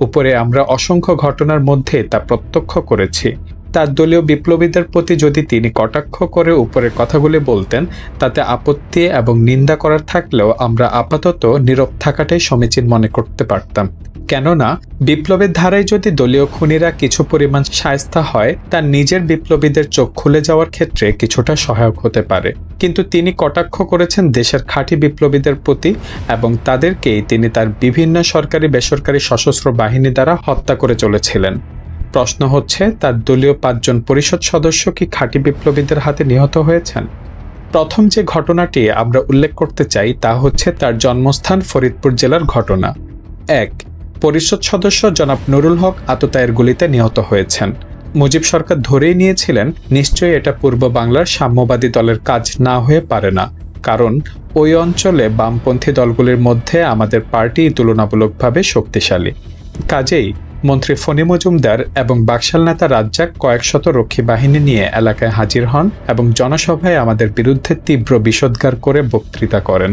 উপরে আমরা অসংখ্য ঘটনার মধ্যে তা প্রত্যক্ষ করেছি। তার দলীয় বিপ্লবীদের প্রতি যদি তিনি কটাক্ষ করে উপরের কথাগুলি বলতেন তাতে আপত্তি এবং নিন্দা করার থাকলেও আমরা আপাতত নীরব থাকাটাই সমীচীন মনে করতে পারতাম। কেননা বিপ্লবের ধারায় যদি দলীয় খুনিরা কিছু পরিমাণ শায়েস্তা হয় তার নিজের বিপ্লবীদের চোখ খুলে যাওয়ার ক্ষেত্রে কিছুটা সহায়ক হতে পারে। কিন্তু তিনি কটাক্ষ করেছেন দেশের খাঁটি বিপ্লবীদের প্রতি এবং তাদেরকেই তিনি তার বিভিন্ন সরকারি বেসরকারি সশস্ত্র বাহিনী দ্বারা হত্যা করে চলেছিলেন। প্রশ্ন হচ্ছে তার দলীয় 5 জন পরিষদ সদস্য কি খাঁটি বিপ্লবীদের হাতে নিহত হয়েছেন? প্রথম যে ঘটনাটি আমরা উল্লেখ করতে চাই তা হচ্ছে তার জন্মস্থান ফরিদপুর জেলার ঘটনা। 1. পরিষদ সদস্য জনাব নুরুল হক আততায়ের গুলিতে নিহত হয়েছেন। মুজিব সরকার ধরেই নিয়েছিলেন নিশ্চয়ই এটা পূর্ব বাংলার সাম্যবাদী দলের কাজ না হয়ে পারে না, কারণ ওই অঞ্চলে বামপন্থী দলগুলির মধ্যে আমাদের পার্টি তুলনামূলকভাবে শক্তিশালী। কাজেই মন্ত্রী ফণী মজুমদার এবং বাকশাল নেতা রাজ্জাক কয়েকশত রক্ষী বাহিনী নিয়ে এলাকায় হাজির হন এবং জনসভায় আমাদের বিরুদ্ধে তীব্র বিষোদ্গার করে বক্তৃতা করেন।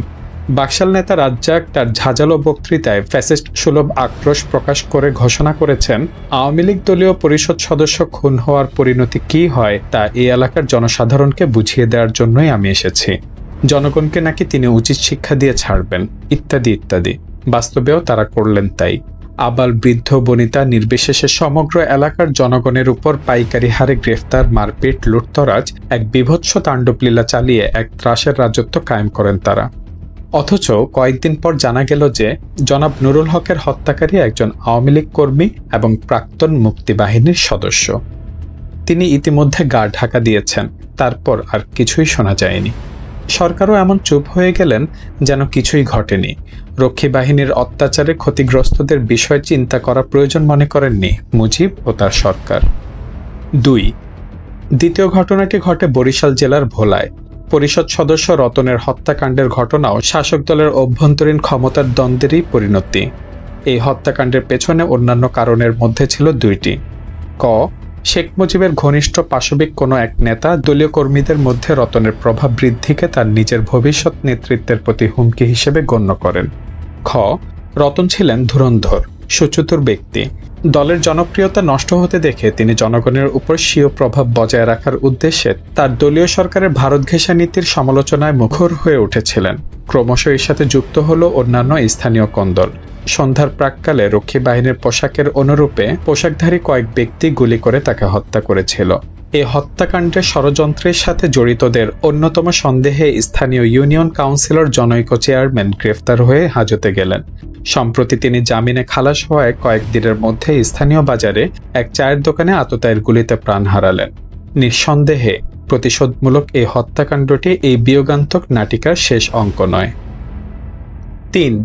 বাকশাল নেতা রাজ্জাক তার ঝাঁঝালো বক্তৃতায় ফ্যাসিস্ট সুলভ আক্রোশ প্রকাশ করে ঘোষণা করেছেন আওয়ামী লীগ দলীয় পরিষদ সদস্য খুন হওয়ার পরিণতি কী হয় তা এই এলাকার জনসাধারণকে বুঝিয়ে দেওয়ার জন্যই আমি এসেছি। জনগণকে নাকি তিনি উচিত শিক্ষা দিয়ে ছাড়বেন, ইত্যাদি ইত্যাদি। বাস্তবেও তারা করলেন তাই। আবাল বৃদ্ধ বনিতা নির্বিশেষে সমগ্র এলাকার জনগণের উপর পাইকারি হারে গ্রেফতার, মারপিট, লুটতরাজ এক বীভৎস তাণ্ডবলীলা চালিয়ে এক ত্রাসের রাজত্ব কায়েম করেন তারা। অথচ কয়েকদিন পর জানা গেল যে জনাব নুরুল হকের হত্যাকারী একজন আওয়ামী লীগ কর্মী এবং প্রাক্তন মুক্তিবাহিনীর সদস্য। তিনি ইতিমধ্যে গা ঢাকা দিয়েছেন। তারপর আর কিছুই শোনা যায়নি। সরকারও এমন চুপ হয়ে গেলেন যেন কিছুই ঘটেনি। রক্ষী বাহিনীর অত্যাচারে ক্ষতিগ্রস্তদের বিষয় চিন্তা করা প্রয়োজন মনে করেননি মুজিব ও তার সরকার। 2. দ্বিতীয় ঘটনাটি ঘটে বরিশাল জেলার ভোলায়। পরিষদ সদস্য রতনের হত্যাকাণ্ডের ঘটনাও শাসক দলের অভ্যন্তরীণ ক্ষমতার দ্বন্দ্বেরই পরিণতি। এই হত্যাকাণ্ডের পেছনে অন্যান্য কারণের মধ্যে ছিল 2টি। ক. শেখ মুজিবের ঘনিষ্ঠ পাশবিক কোনো এক নেতা দলীয় কর্মীদের মধ্যে রতনের প্রভাব বৃদ্ধিকে তার নিজের ভবিষ্যৎ নেতৃত্বের প্রতি হুমকি হিসেবে গণ্য করেন। খ। রতন ছিলেন ধুরন্ধর, সুচতুর ব্যক্তি। দলের জনপ্রিয়তা নষ্ট হতে দেখে তিনি জনগণের উপর স্বীয় প্রভাব বজায় রাখার উদ্দেশ্যে তার দলীয় সরকারের ভারত ঘেঁষা নীতির সমালোচনায় মুখর হয়ে উঠেছিলেন। ক্রমশ এর সাথে যুক্ত হল অন্যান্য স্থানীয় কোন্দল। সন্ধ্যার প্রাক্কালে রক্ষী বাহিনীর পোশাকের অনুরূপে পোশাকধারী কয়েক ব্যক্তি গুলি করে তাকে হত্যা করেছিল। এই হত্যাকাণ্ডের ষড়যন্ত্রের সাথে জড়িতদের অন্যতম সন্দেহে স্থানীয় ইউনিয়ন কাউন্সিলর জনৈক চেয়ারম্যান গ্রেফতার হয়ে হাজতে গেলেন। সম্প্রতি তিনি জামিনে খালাস হওয়ায় কয়েকদিনের মধ্যে স্থানীয় বাজারে এক চায়ের দোকানে আততায়ীর গুলিতে প্রাণ হারালেন। নিঃসন্দেহে প্রতিশোধমূলক এই হত্যাকাণ্ডটি এই বিয়োগান্তক নাটিকার শেষ অঙ্ক নয়। ৩।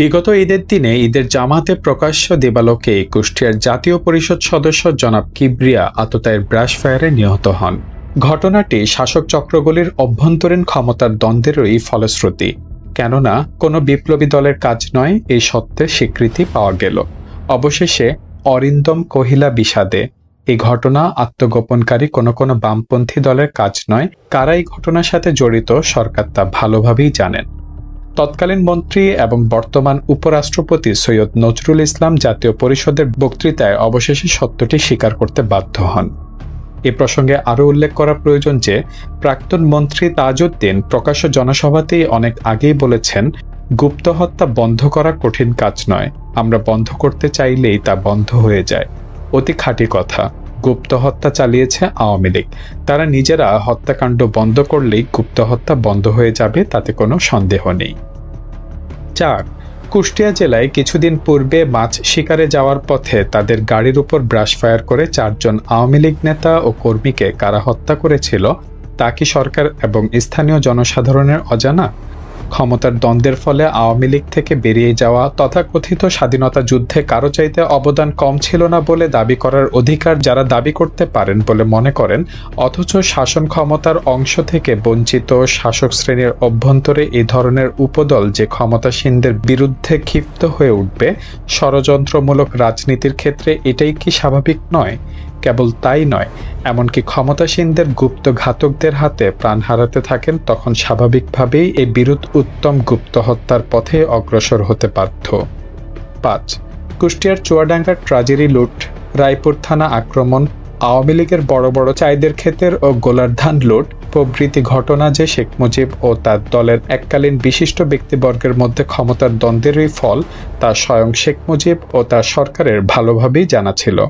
বিগত ঈদের দিনে ঈদের জামাতে প্রকাশ্য দিবালোকে কুষ্টিয়ার জাতীয় পরিষদ সদস্য জনাব কিবরিয়া আততায়ীর ব্রাশ ফায়ারে নিহত হন। ঘটনাটি শাসক চক্রগুলির অভ্যন্তরীণ ক্ষমতার দ্বন্দ্বেরই ফলশ্রুতি। কেননা কোনো বিপ্লবী দলের কাজ নয় এই সত্যের স্বীকৃতি পাওয়া গেল। অবশেষে অরিন্দম কহিলা বিষাদে, এই ঘটনা আত্মগোপনকারী কোনো বামপন্থী দলের কাজ নয়। কারা এই ঘটনার সাথে জড়িত সরকার তা ভালোভাবেই জানেন। তৎকালীন মন্ত্রী এবং বর্তমান উপরাষ্ট্রপতি সৈয়দ নজরুল ইসলাম জাতীয় পরিষদের বক্তৃতায় অবশেষে সত্যটি স্বীকার করতে বাধ্য হন। এ প্রসঙ্গে আরও উল্লেখ করা প্রয়োজন যে প্রাক্তন মন্ত্রী তাজউদ্দিন প্রকাশ্য জনসভাতেই অনেক আগেই বলেছেন, গুপ্ত হত্যা বন্ধ করা কঠিন কাজ নয়, আমরা বন্ধ করতে চাইলেই তা বন্ধ হয়ে যায়। অতি খাঁটি কথা। গুপ্ত হত্যা চালিয়েছে আওয়ামী লীগ। তারা নিজেরা হত্যাকাণ্ড বন্ধ করলেই গুপ্ত হত্যা বন্ধ হয়ে যাবে, তাতে কোনো সন্দেহ নেই। ৪। কুষ্টিয়া জেলায় কিছুদিন পূর্বে মাছ শিকারে যাওয়ার পথে তাদের গাড়ির উপর ব্রাশ ফায়ার করে 4 জন আওয়ামী লীগ নেতা ও কর্মীকে কারা হত্যা করেছিল তা কি সরকার এবং স্থানীয় জনসাধারণের অজানা? ক্ষমতার দ্বন্দ্বের ফলে আওয়ামী লীগ থেকে বেরিয়ে যাওয়া তথাকথিত স্বাধীনতা যুদ্ধে কারো চাইতে অবদান কম ছিল না বলে দাবি করার অধিকার যারা দাবি করতে পারেন বলে মনে করেন, অথচ শাসন ক্ষমতার অংশ থেকে বঞ্চিত শাসক শ্রেণীর অভ্যন্তরে এই ধরনের উপদল যে ক্ষমতাসীনদের বিরুদ্ধে ক্ষিপ্ত হয়ে উঠবে ষড়যন্ত্রমূলক রাজনীতির ক্ষেত্রে, এটাই কি স্বাভাবিক নয়? কেবল তাই নয়, এমনকি ক্ষমতাসীনদের গুপ্ত ঘাতকদের হাতে প্রাণ হারাতে থাকেন, তখন স্বাভাবিকভাবেই এই বিরুদ্ধ উত্তম গুপ্ত হত্যার পথে অগ্রসর হতে বাধ্য। ৫। কুষ্টিয়ার চুয়াডাঙ্গার ট্রাজেরি লুট, রায়পুর থানা আক্রমণ, আওয়ামী লীগের বড় বড় চাইদের ক্ষেতের ও গোলার ধান লুট প্রভৃতি ঘটনা যে শেখ মুজিব ও তার দলের এককালীন বিশিষ্ট ব্যক্তিবর্গের মধ্যে ক্ষমতার দ্বন্দ্বেরই ফল, তা স্বয়ং শেখ মুজিব ও তার সরকারের ভালোভাবেই জানা ছিল।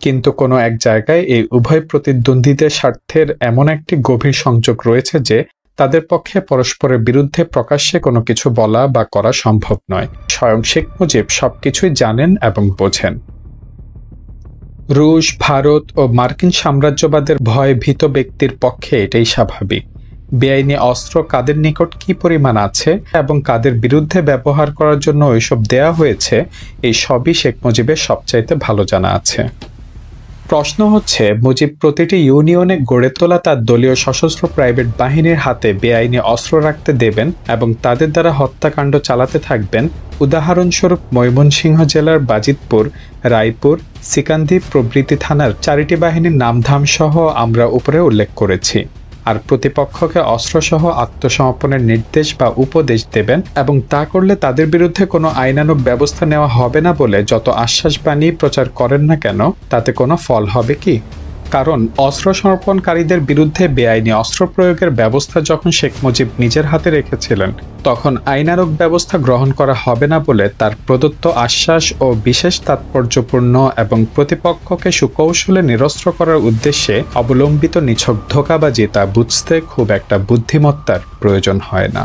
কিন্তু কোনো এক জায়গায় এই উভয় প্রতিদ্বন্দ্বীদের স্বার্থের এমন একটি গভীর সংযোগ রয়েছে যে তাদের পক্ষে পরস্পরের বিরুদ্ধে প্রকাশ্যে কোনো কিছু বলা বা করা সম্ভব নয়। স্বয়ং শেখ মুজিব সবকিছুই জানেন এবং বোঝেন। রুশ, ভারত ও মার্কিন সাম্রাজ্যবাদের ভয়ে ভীত ব্যক্তির পক্ষে এটাই স্বাভাবিক। বেআইনি অস্ত্র কাদের নিকট কি পরিমাণ আছে এবং কাদের বিরুদ্ধে ব্যবহার করার জন্য ওইসব দেয়া হয়েছে, এই সবই শেখ মুজিবের সবচাইতে ভালো জানা আছে। প্রশ্ন হচ্ছে, মুজিব প্রতিটি ইউনিয়নে গড়ে তোলা তার দলীয় সশস্ত্র প্রাইভেট বাহিনীর হাতে বেআইনি অস্ত্র রাখতে দেবেন এবং তাদের দ্বারা হত্যাকাণ্ড চালাতে থাকবেন। উদাহরণস্বরূপ ময়মনসিংহ জেলার বাজিতপুর, রায়পুর, সিকান্দি প্রভৃতি থানার 4টি বাহিনীর নামধাম সহ আমরা উপরে উল্লেখ করেছি। আর প্রতিপক্ষকে অস্ত্রসহ আত্মসমর্পণের নির্দেশ বা উপদেশ দেবেন এবং তা করলে তাদের বিরুদ্ধে কোনো আইনানুগ ব্যবস্থা নেওয়া হবে না বলে যত আশ্বাসবাণী প্রচার করেন না কেন, তাতে কোনো ফল হবে কি? কারণ অস্ত্র সমর্পণকারীদের বিরুদ্ধে বেআইনি অস্ত্র প্রয়োগের ব্যবস্থা যখন শেখ মুজিব নিজের হাতে রেখেছিলেন, তখন আইনানুগ ব্যবস্থা গ্রহণ করা হবে না বলে তার প্রদত্ত আশ্বাস ও বিশেষ তাৎপর্যপূর্ণ এবং প্রতিপক্ষকে সুকৌশলে নিরস্ত্র করার উদ্দেশ্যে অবলম্বিত নিছক ধোঁকাবাজি, তা বুঝতে খুব একটা বুদ্ধিমত্তার প্রয়োজন হয় না।